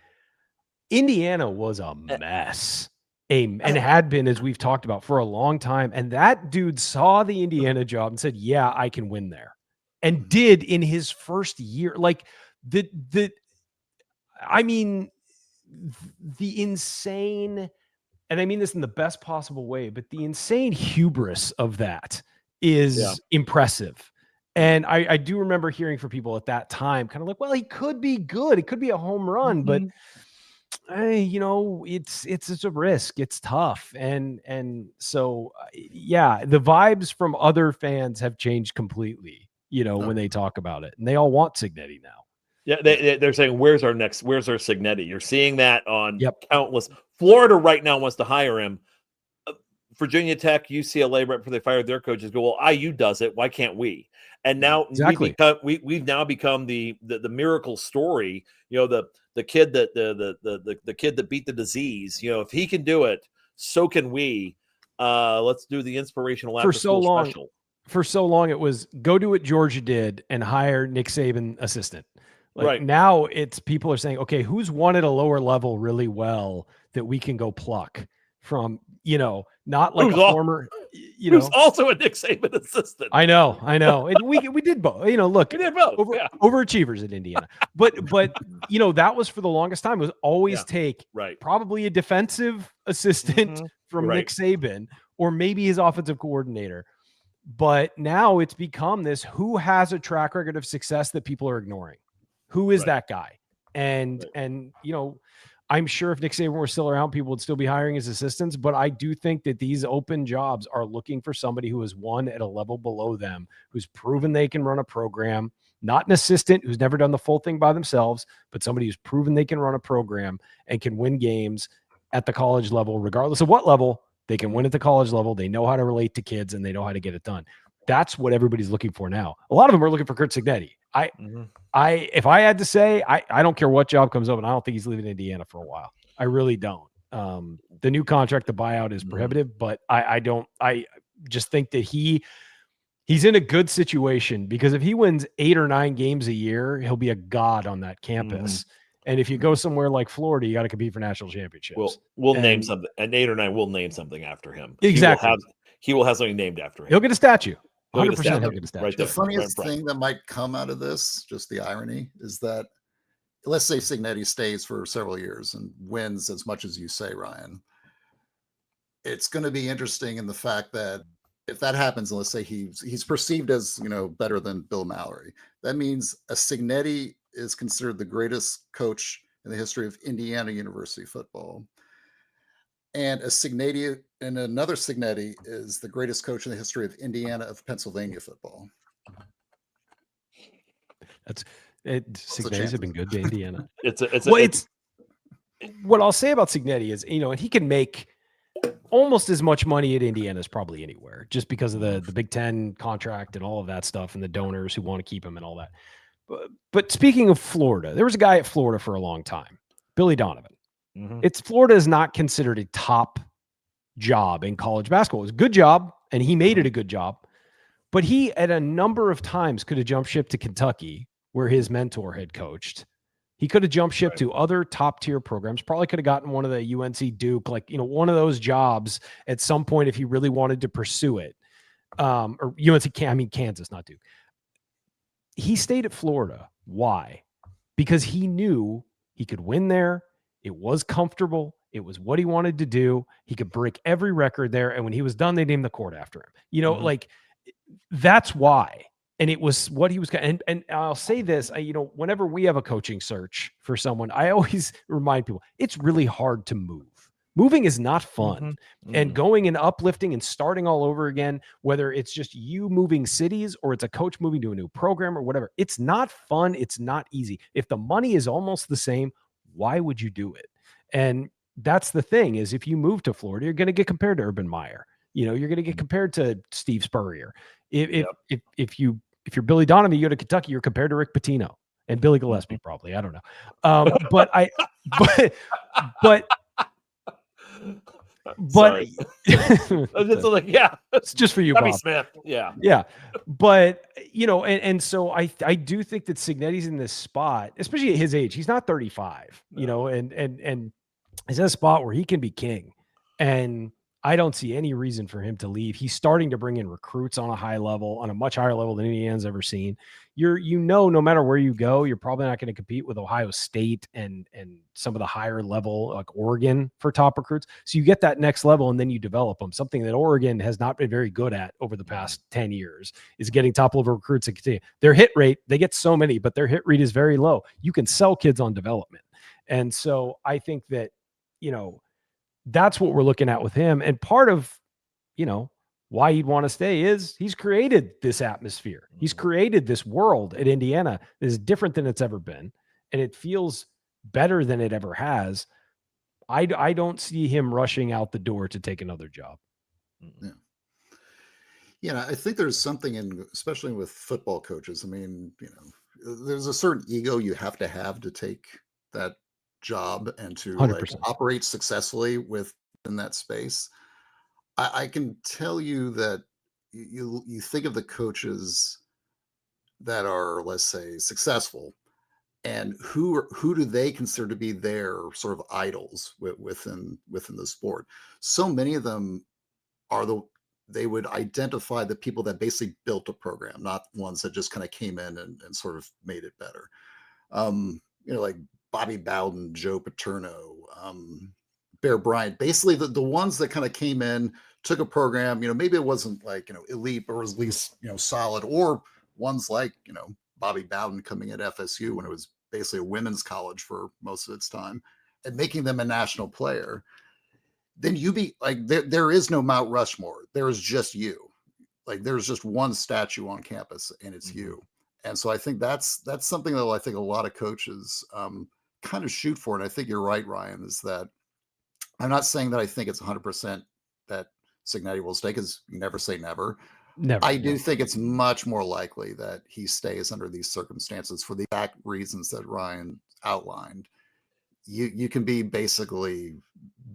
G: Indiana was a mess and had been, as we've talked about, for a long time. And that dude saw the Indiana job and said, yeah, I can win there. And did in his first year. Like the insane, and I mean this in the best possible way, but the insane hubris of that is impressive. And I do remember hearing from people at that time, kind of like, well, he could be good. It could be a home run, but it's a risk. It's tough. And so, the vibes from other fans have changed completely, when they talk about it, and they all want Signetti now.
E: Yeah, they're saying, where's our Signetti? You're seeing that on countless. Florida right now wants to hire him. Virginia Tech, UCLA, right before they fired their coaches, go, well, IU does it. Why can't we? And now we've now become the miracle story. The kid the kid that beat the disease. If he can do it, so can we. Let's do the inspirational after school special.
G: For so long, it was go do what Georgia did and hire Nick Saban assistant. Now it's people are saying, okay, who's won at a lower level really well that we can go pluck from, not like former,
E: who's also a Nick Saban assistant.
G: I know. And we did both, look, we did both. Overachievers at Indiana. But that was for the longest time. It was always take probably a defensive assistant from Nick Saban, or maybe his offensive coordinator. But now it's become this, who has a track record of success that people are ignoring? Who is that guy? And I'm sure if Nick Saban were still around, people would still be hiring his assistants. But I do think that these open jobs are looking for somebody who has won at a level below them, who's proven they can run a program, not an assistant who's never done the full thing by themselves, but somebody who's proven they can run a program and can win games at the college level, regardless of what level. They can win at the college level. They know how to relate to kids and they know how to get it done. That's what everybody's looking for now. A lot of them are looking for Curt Signetti. If I had to say, I don't care what job comes up, and I don't think he's leaving Indiana for a while. I really don't. The new contract, the buyout is prohibitive, but just think that he's in a good situation, because if he wins 8 or 9 games a year, he'll be a god on that campus. And if you go somewhere like Florida, you got to compete for national championships.
E: We'll name something at 8 or 9. We'll name something after him.
G: Exactly.
E: He will have something named after him.
G: He'll get a statue.
E: He'll get a
G: 100%
E: statue.
G: he'll get a statue.
E: Right
F: The
E: there.
F: funniest
E: Right.
F: thing that might come out of this, just the irony, is that let's say Signetti stays for several years and wins as much as you say, Ryan. It's going to be interesting in the fact that if that happens, and let's say he's perceived as, better than Bill Mallory, that means a Signetti is considered the greatest coach in the history of Indiana University football. And another Signetti is the greatest coach in the history of Indiana of Pennsylvania football.
G: Signetti's have been good to Indiana. What I'll say about Signetti is, and he can make almost as much money at Indiana as probably anywhere, just because of the Big Ten contract and all of that stuff, and the donors who want to keep him and all that. But speaking of Florida, there was a guy at Florida for a long time, Billy Donovan. Florida is not considered a top job in college basketball. It was a good job, and he made it a good job. But he, at a number of times, could have jumped ship to Kentucky, where his mentor had coached. He could have jumped ship to other top tier programs, probably could have gotten one of the UNC Duke, one of those jobs at some point if he really wanted to pursue it. Or Kansas, not Duke. He stayed at Florida. Why? Because he knew he could win there. It was comfortable. It was what he wanted to do. He could break every record there. And when he was done, they named the court after him. That's why. And it was what he was. And I'll say this, whenever we have a coaching search for someone, I always remind people, it's really hard to move. Moving is not fun. And going and uplifting and starting all over again, whether it's just you moving cities or it's a coach moving to a new program or whatever, it's not fun. It's not easy. If the money is almost the same, why would you do it? And that's the thing, is if you move to Florida, you're going to get compared to Urban Meyer. You're going to get compared to Steve Spurrier. If you're Billy Donovan, you go to Kentucky, you're compared to Rick Pitino and Billy Gillespie, probably. I don't know. But it's just for you, Bob
E: Smith.
G: Yeah. But and so I do think that Signetti's in this spot, especially at his age. He's not 35, and he's in a spot where he can be king. And I don't see any reason for him to leave. He's starting to bring in recruits on a much higher level than Indiana's ever seen. No matter where you go, you're probably not going to compete with Ohio State and some of the higher level, like Oregon, for top recruits. So you get that next level and then you develop them. Something that Oregon has not been very good at over the past 10 years is getting top level recruits and continue. Their hit rate, they get so many, but their hit rate is very low. You can sell kids on development. And so I think that, that's what we're looking at with him. And part of, why he'd want to stay is he's created this atmosphere. He's created this world at Indiana that is different than it's ever been. And it feels better than it ever has. I don't see him rushing out the door to take another job.
F: Yeah, I think there's something especially with football coaches. I mean, there's a certain ego you have to take that job and to operate successfully within that space. I can tell you that you think of the coaches that are, let's say, successful, and who do they consider to be their sort of idols within the sport? So many of them they would identify the people that basically built a program, not ones that just kind of came in and sort of made it better. Like Bobby Bowden, Joe Paterno, Bear Bryant, basically the ones that kind of came in, took a program, maybe it wasn't like, elite, but was at least, solid, or ones like, Bobby Bowden coming at FSU when it was basically a women's college for most of its time and making them a national player. Then you be like, there is no Mount Rushmore. There is just you. Like there's just one statue on campus and it's you. And so I think that's something that I think a lot of coaches kind of shoot for. And I think you're right, Ryan, is that I'm not saying that I think it's 100% that Signetti will stay, because you never say never. I do think it's much more likely that he stays under these circumstances for the exact reasons that Ryan outlined. You can be basically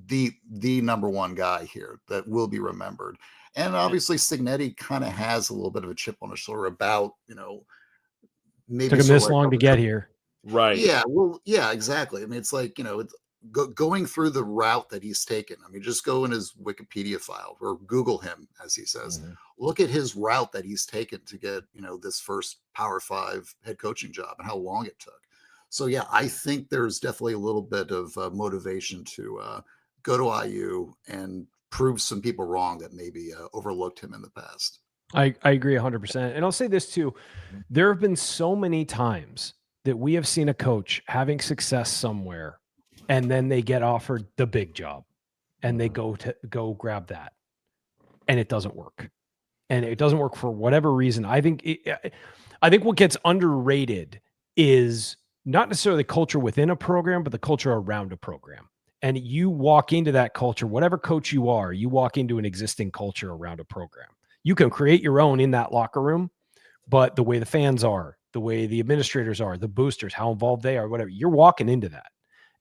F: the number one guy here that will be remembered. And obviously Signetti kind of has a little bit of a chip on his shoulder about, maybe
G: Took him
F: sort of
G: this
F: like
G: long to get here.
E: Right.
F: Yeah, well, yeah, exactly. I mean, it's like, it's going through the route that he's taken. I mean, just go in his Wikipedia file or Google him, as he says. Look at his route that he's taken to get, this first Power 5 head coaching job and how long it took. So, yeah, I think there's definitely a little bit of motivation to go to IU and prove some people wrong that maybe overlooked him in the past.
G: I agree 100%. And I'll say this too. There have been so many times that we have seen a coach having success somewhere and then they get offered the big job and they go grab that and it doesn't work. And it doesn't work for whatever reason. I think what gets underrated is not necessarily the culture within a program, but the culture around a program. And you walk into that culture, whatever coach you are, you walk into an existing culture around a program. You can create your own in that locker room, but the way the fans are, the way the administrators are, the boosters, how involved they are, whatever, you're walking into that.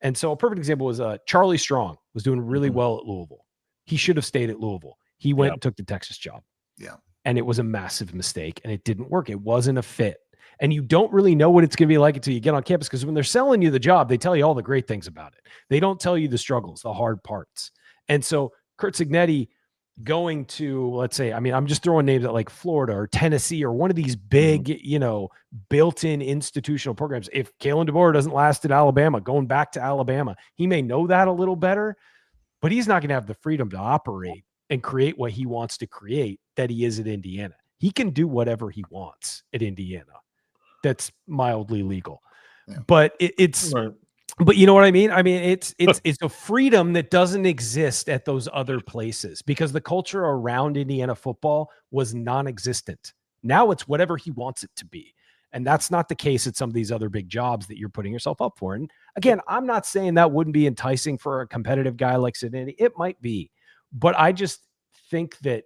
G: And so a perfect example was Charlie Strong was doing really well at Louisville. He should have stayed at Louisville. He went and took the Texas job.
F: Yeah.
G: And it was a massive mistake and it didn't work. It wasn't a fit. And you don't really know what it's going to be like until you get on campus, because when they're selling you the job, they tell you all the great things about it. They don't tell you the struggles, the hard parts. And so Curt Signetti going to, let's say, I mean, I'm just throwing names at like Florida or Tennessee or one of these big, built-in institutional programs. If Kalen DeBoer doesn't last at Alabama, going back to Alabama, he may know that a little better, but he's not going to have the freedom to operate and create what he wants to create that he is at Indiana. He can do whatever he wants at Indiana. That's mildly legal, but it's,
E: Right.
G: but you know what I mean? I mean, it's a freedom that doesn't exist at those other places because the culture around Indiana football was non-existent. Now it's whatever he wants it to be. And that's not the case at some of these other big jobs that you're putting yourself up for. And again, I'm not saying that wouldn't be enticing for a competitive guy like Signetti. It might be, but I just think that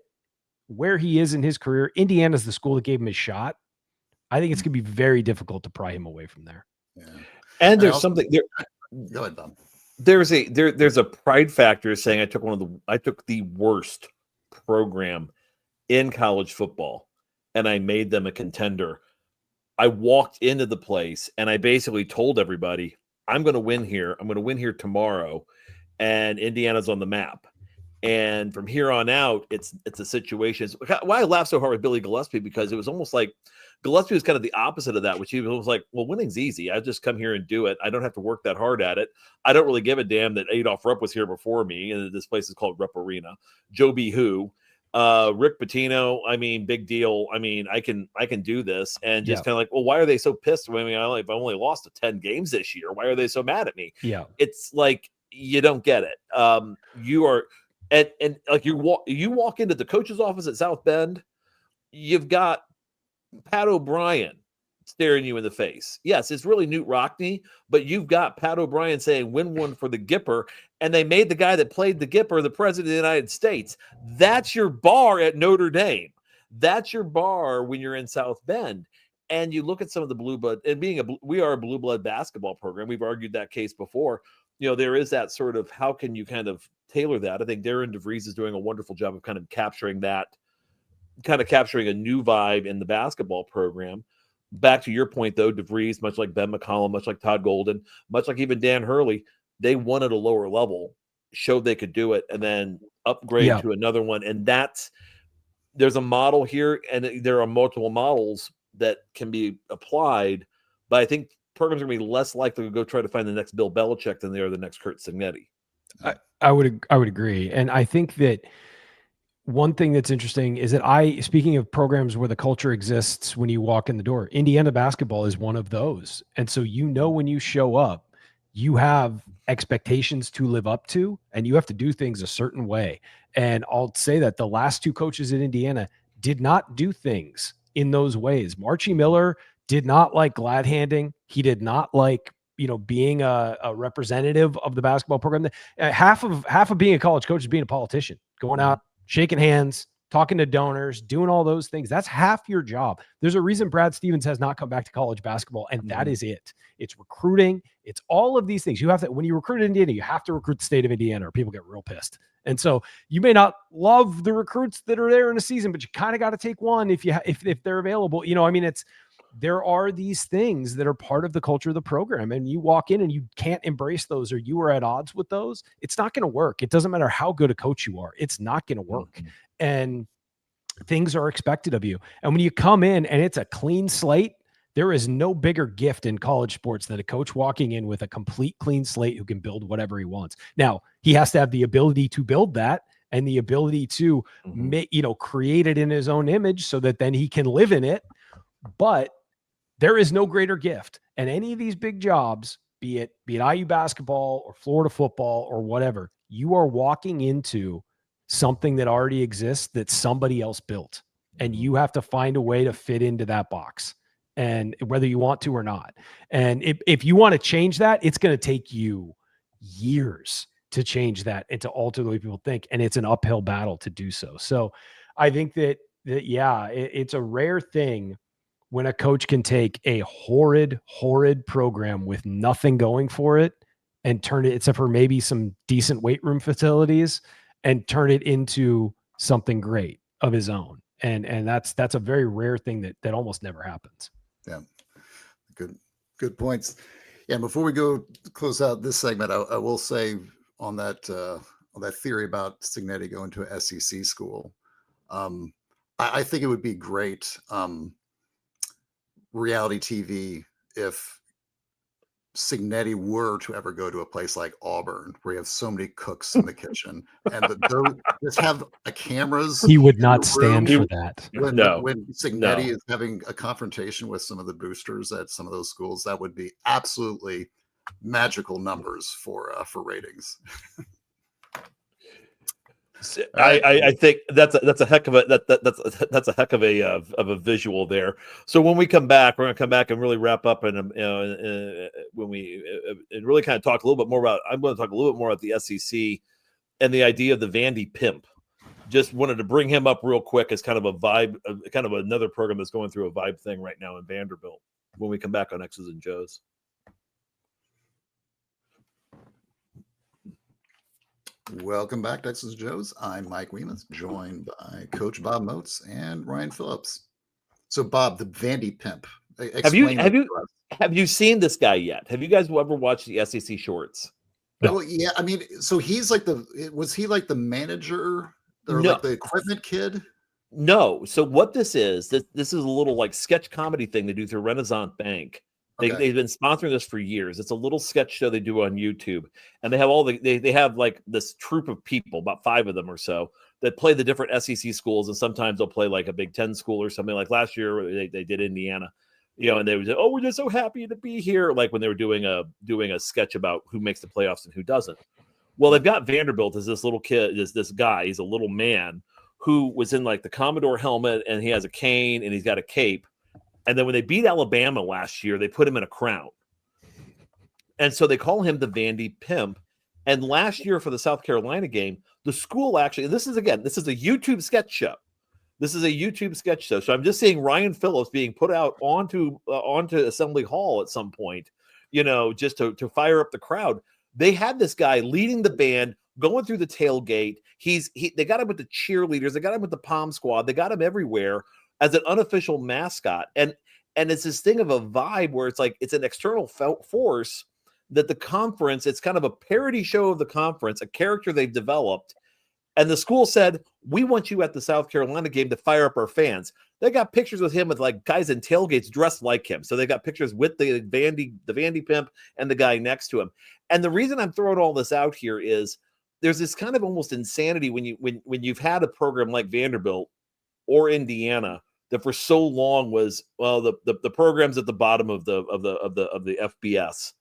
G: where he is in his career, Indiana's the school that gave him his shot. I think it's going to be very difficult to pry him away from there.
F: Yeah.
E: And there's something there.
F: Go ahead, Bob.
E: There's a pride factor saying I took the worst program in college football and I made them a contender. I walked into the place and I basically told everybody, I'm going to win here. I'm going to win here tomorrow. And Indiana's on the map. And from here on out, it's a situation. Why I laugh so hard with Billy Gillespie, because it was almost like Gillespie was kind of the opposite of that, which he was like, well, winning's easy. I just come here and do it. I don't have to work that hard at it. I don't really give a damn that Adolph Rupp was here before me. And this place is called Rupp Arena. Joe B. Who, Rick Pitino. I mean, big deal. I mean, I can do this. And just kind of like, well, why are they so pissed? I mean, I've only lost to 10 games this year. Why are they so mad at me? Yeah. It's like, you don't get it. You are, and like you walk into the coach's office at South Bend, you've got Pat O'Brien staring you in the face. Yes, it's really Newt Rockne, but you've got Pat O'Brien saying, win one for the Gipper. And they made the guy that played the Gipper the president of the United States. That's your bar at Notre Dame. That's your bar when you're in South Bend. And you look at some of the blue blood, and we are a blue blood basketball program. We've argued that case before. There is that sort of, how can you kind of tailor that? I think Darren DeVries is doing a wonderful job of kind of capturing a new vibe in the basketball program. Back to your point, though, DeVries, much like Ben McCollum, much like Todd Golden, much like even Dan Hurley, they won at a lower level, showed they could do it, and then upgrade to another one. And there's a model here, and there are multiple models that can be applied, but I think programs are going to be less likely to go try to find the next Bill Belichick than they are the next Curt Signetti.
G: I would agree. And I think that one thing that's interesting is that speaking of programs where the culture exists when you walk in the door, Indiana basketball is one of those. And so, when you show up, you have expectations to live up to, and you have to do things a certain way. And I'll say that the last two coaches at Indiana did not do things in those ways. Marchie Miller did not like glad handing. He did not like, being a representative of the basketball program. Half of being a college coach is being a politician, going out, shaking hands, talking to donors, doing all those things. That's half your job. There's a reason Brad Stevens has not come back to college basketball, and that is it. It's recruiting. It's all of these things. You have to, when you recruit in Indiana, you have to recruit the state of Indiana or people get real pissed. And so you may not love the recruits that are there in a season, but you kind of got to take one if they're available. You know, I mean, there are these things that are part of the culture of the program, and you walk in and you can't embrace those, or you are at odds with those. It's not going to work. It doesn't matter how good a coach you are. It's not going to work. Mm-hmm. And things are expected of you. And when you come in and it's a clean slate, there is no bigger gift in college sports than a coach walking in with a complete clean slate who can build whatever he wants. Now, he has to have the ability to build that and the ability to create it in his own image so that then he can live in it. But there is no greater gift. And any of these big jobs, be it IU basketball or Florida football or whatever, you are walking into something that already exists that somebody else built. And you have to find a way to fit into that box, and whether you want to or not. And if you want to change that, it's going to take you years to change that and to alter the way people think. And it's an uphill battle to do so. So I think that it's a rare thing when a coach can take a horrid program with nothing going for it and turn it, except for maybe some decent weight room facilities, and turn it into something great of his own. And that's a very rare thing that almost never happens.
F: Yeah. Good points. Yeah. Before we go close out this segment, I will say on that theory about Signetti going to an SEC school, I think it would be great reality TV if Signetti were to ever go to a place like Auburn, where you have so many cooks in the kitchen, and just have cameras.
G: He would not stand for that.
F: When Signetti is having a confrontation with some of the boosters at some of those schools, that would be absolutely magical numbers for ratings.
E: I think that's a heck of a heck of a visual there. So when we come back, we're going to come back and really wrap up, and when we really kind of talk a little bit more about. I'm going to talk a little bit more about the SEC and the idea of the Vandy Pimp. Just wanted to bring him up real quick as kind of a vibe, kind of another program that's going through a vibe thing right now in Vanderbilt. When we come back on X's and Joe's.
F: Welcome back to X's and Joe's. I'm Mike Wiemuth, joined by Coach Bob Moats and Ryan Phillips. So, Bob, the Vandy Pimp.
E: Have you seen this guy yet? Have you guys ever watched the SEC shorts?
F: No. Well, yeah. I mean, so he's like was he like the manager or like the equipment kid?
E: No. So what this is a little like sketch comedy thing they do through Renaissance Bank. They've been sponsoring this for years. It's a little sketch show they do on YouTube, and they have they have like this troupe of people, about 5 of them or so, that play the different SEC schools, and sometimes they'll play like a Big Ten school or something. Like last year, they did Indiana, and they would say, "Oh, we're just so happy to be here." Like when they were doing a sketch about who makes the playoffs and who doesn't. Well, they've got Vanderbilt as this little kid, this guy. He's a little man who was in like the Commodore helmet, and he has a cane and he's got a cape. And then when they beat Alabama last year, they put him in a crown. And so they call him the Vandy Pimp. And last year for the South Carolina game, the school actually, this is a YouTube sketch show. This is a YouTube sketch show. So I'm just seeing Ryan Phillips being put out onto Assembly Hall at some point, just to fire up the crowd. They had this guy leading the band, going through the tailgate. They got him with the cheerleaders. They got him with the Pom Squad. They got him everywhere as an unofficial mascot. And it's this thing of a vibe where it's like, it's an external force that the conference, it's kind of a parody show of the conference, a character they've developed. And the school said, we want you at the South Carolina game to fire up our fans. They got pictures with him with like guys in tailgates dressed like him. So they got pictures with the Vandy Pimp and the guy next to him. And the reason I'm throwing all this out here is there's this kind of almost insanity when you've had a program like Vanderbilt or Indiana that for so long was, well, the programs at the bottom of the FBS,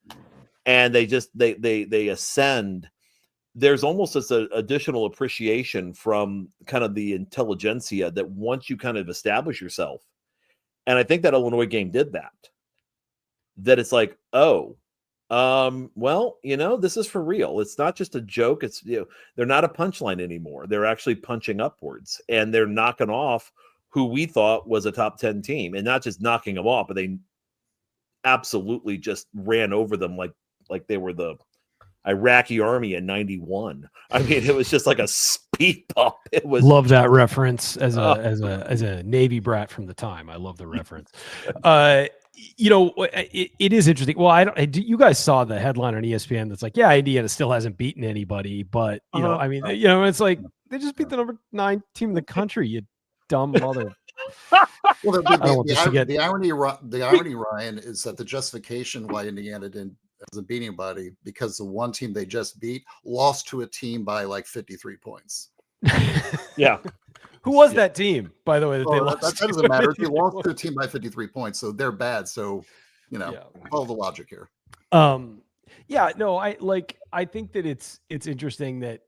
E: and they ascend. There's almost this additional appreciation from kind of the intelligentsia that once you kind of establish yourself, and I think that Illinois game did that. That it's like, well, this is for real. It's not just a joke. It's they're not a punchline anymore. They're actually punching upwards, and they're knocking off who we thought was a top 10 team, and not just knocking them off, but they absolutely just ran over them like they were the Iraqi army in 91. I mean, it was just like a speed bump. It was
G: Love that reference as a Navy brat from the time. I love the reference. It is interesting. Well, you guys saw the headline on ESPN that's like, yeah, Indiana still hasn't beaten anybody, but it's like they just beat the number 9 team in the country. You dumb mother.
F: Well,
G: the
F: irony, Ryan, is that the justification why Indiana hasn't beat anybody because the one team they just beat lost to a team by like 53 points.
E: Yeah.
G: Who was that team, by the way? That
F: doesn't matter. They lost to a team by 53 points, so they're bad. So, follow the logic here.
G: I think that it's interesting that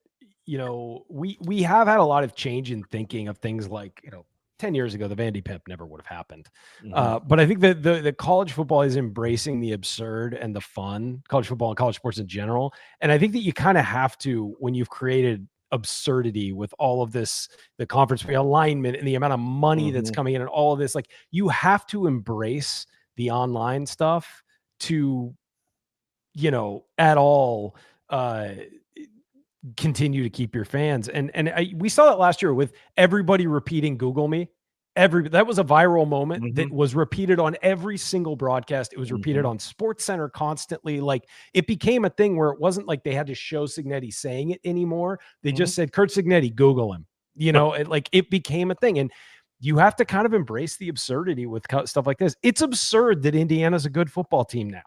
G: we have had a lot of change in thinking of things like 10 years ago, the Vandy Pimp never would have happened. But I think that the college football is embracing the absurd and the fun, college football and college sports in general. And I think that you kind of have to, when you've created absurdity with all of this, the conference realignment and the amount of money that's coming in and all of this, like you have to embrace the online stuff to, at all, continue to keep your fans. We saw that last year with everybody repeating Google me. That was a viral moment that was repeated on every single broadcast. It was repeated on Sports Center constantly. Like it became a thing where it wasn't like they had to show Signetti saying it anymore. They just said, Kurt Signetti, Google him, it became a thing. And you have to kind of embrace the absurdity with stuff like this. It's absurd that Indiana's a good football team now.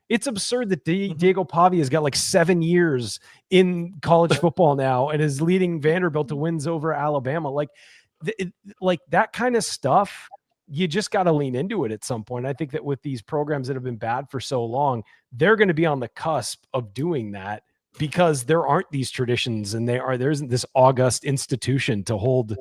G: It's absurd that Diego Pavia has got like 7 years in college football now and is leading Vanderbilt to wins over Alabama. Like that kind of stuff, you just got to lean into it at some point. I think that with these programs that have been bad for so long, they're going to be on the cusp of doing that because there aren't these traditions and there isn't this august institution to hold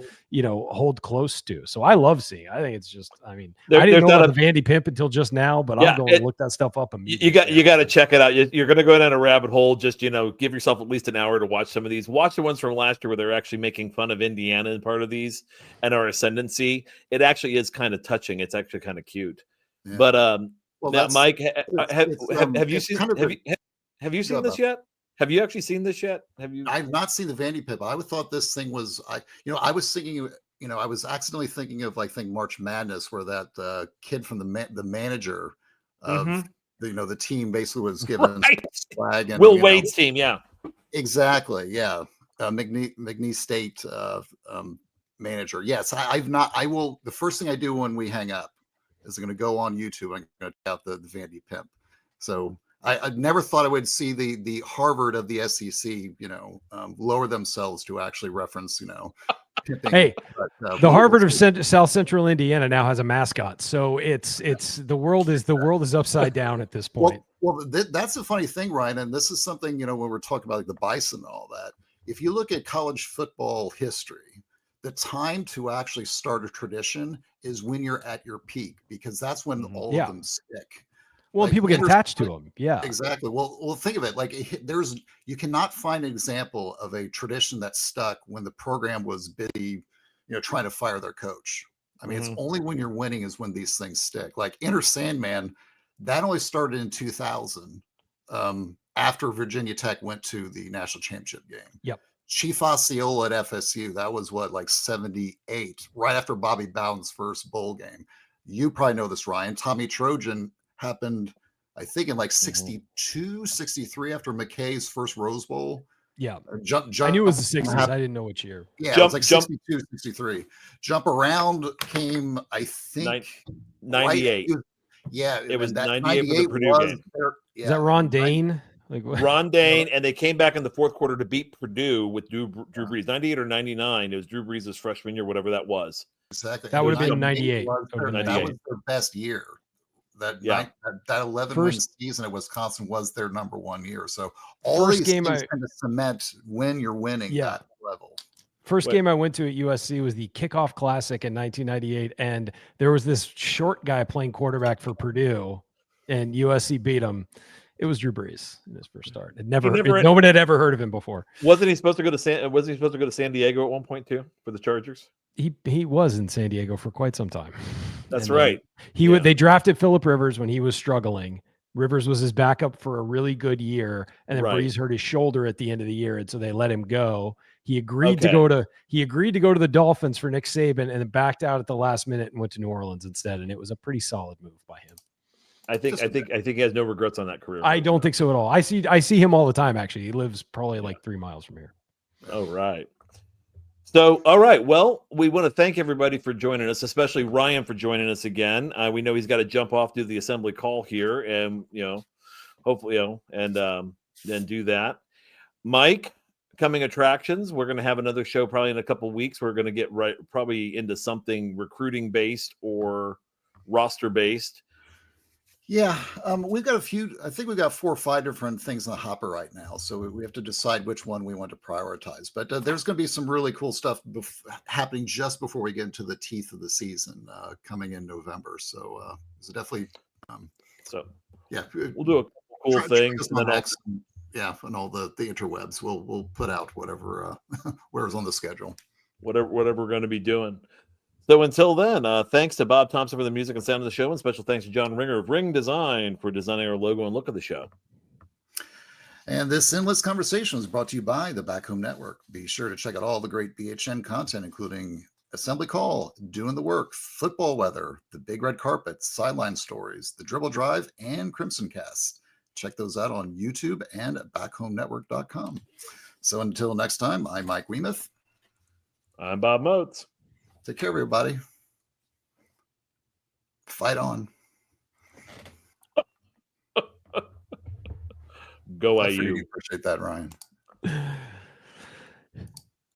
G: close to. So I love seeing. I think it's just, I didn't know about the Vandy Pimp until just now, but I'm going to look that stuff up immediately.
E: You got to check it out. You're going to go down a rabbit hole. Just, give yourself at least an hour to watch some of these. Watch the ones from last year where they're actually making fun of Indiana in part of these and our ascendancy. It actually is kind of touching. It's actually kind of cute. Yeah. But now, Mike, have you seen this yet? Have you actually seen this yet?
F: I've not seen the Vandy Pimp. I thought this thing was, I was thinking, I was accidentally thinking of March Madness, where that kid from the manager of the team basically was given flag and
E: Will Wade's team, yeah,
F: exactly, yeah, McNeese State manager. Yes, I've not. I will. The first thing I do when we hang up is I'm going to go on YouTube and I'm going to check out the Vandy Pimp. So. I never thought I would see the Harvard of the SEC, lower themselves to actually reference, pimping.
G: Hey, the Harvard of South Central Indiana now has a mascot, so it's the world is upside down at this point.
F: Well, that's the funny thing, Ryan, and this is something when we're talking about the Bison and all that. If you look at college football history, the time to actually start a tradition is when you're at your peak, because that's when all of them stick.
G: Well, people get attached to them. Yeah,
F: exactly. Well, think of it. You cannot find an example of a tradition that stuck when the program was busy, trying to fire their coach. I mean, it's only when you're winning is when these things stick. Like Enter Sandman, that only started in 2000, after Virginia Tech went to the national championship game.
G: Yep.
F: Chief Osceola at FSU, that was 78, right after Bobby Bowden's first bowl game. You probably know this, Ryan. Tommy Trojan happened, I think, in 62, 63 after McKay's first Rose Bowl.
G: Yeah. I knew it was the 60s. I didn't know which year.
F: Yeah, it was 62, 63. Jump Around came, I think,
E: 98.
F: It
E: was 98 for the Purdue game.
G: Is that Ron Dane?
E: Ron Dane, and they came back in the fourth quarter to beat Purdue with Drew Brees. 98 or 99. It was Drew Brees' freshman year, whatever that was.
F: Exactly.
G: That would have been 98.
F: That was their best year. That 11-win season at Wisconsin was their number one year. So all these things kind of cement when you're winning that level.
G: First game I went to at USC was the Kickoff Classic in 1998, and there was this short guy playing quarterback for Purdue, and USC beat him. It was Drew Brees in his first start. No one had ever heard of him before.
E: Wasn't he supposed to go to San Diego at one point too for the Chargers?
G: He was in San Diego for quite some time.
E: That's right.
G: They drafted Phillip Rivers when he was struggling. Rivers was his backup for a really good year, and then
E: Right.
G: Breeze hurt his shoulder at the end of the year, and so they let him go. He agreed to
E: Okay.
G: go to the Dolphins for Nick Saban, and then backed out at the last minute and went to New Orleans instead. And it was a pretty solid move by him.
E: I think he has no regrets on that career.
G: I don't think so at all. I see him all the time. Actually, he lives probably like 3 miles from here.
E: Oh, right. So, all right. Well, we want to thank everybody for joining us, especially Ryan for joining us again. We know he's got to jump off to the assembly call here, and hopefully, and then do that. Mike, coming attractions. We're going to have another show probably in a couple of weeks. We're going to get probably into something recruiting based or roster based.
F: Yeah, we've got I think we've got 4 or 5 different things in the hopper right now. So we have to decide which one we want to prioritize. But there's going to be some really cool stuff happening just before we get into the teeth of the season coming in November. So it's definitely. Yeah,
E: we'll do a couple cool things.
F: And and all the interwebs. We'll put out whatever whatever's on the schedule.
E: Whatever we're going to be doing. So until then, thanks to Bob Thompson for the music and sound of the show, and special thanks to John Ringer of Ring Design for designing our logo and look of the show.
F: And this Endless Conversation is brought to you by the Back Home Network. Be sure to check out all the great BHN content, including Assembly Call, Doing the Work, Football Weather, The Big Red Carpet, Sideline Stories, The Dribble Drive, and Crimson Cast. Check those out on YouTube and at backhomenetwork.com. So until next time, I'm Mike Wiemuth.
E: I'm Bob Moats.
F: Take care, everybody. Fight on.
E: Go
F: I
E: IU.
F: appreciate that, Ryan.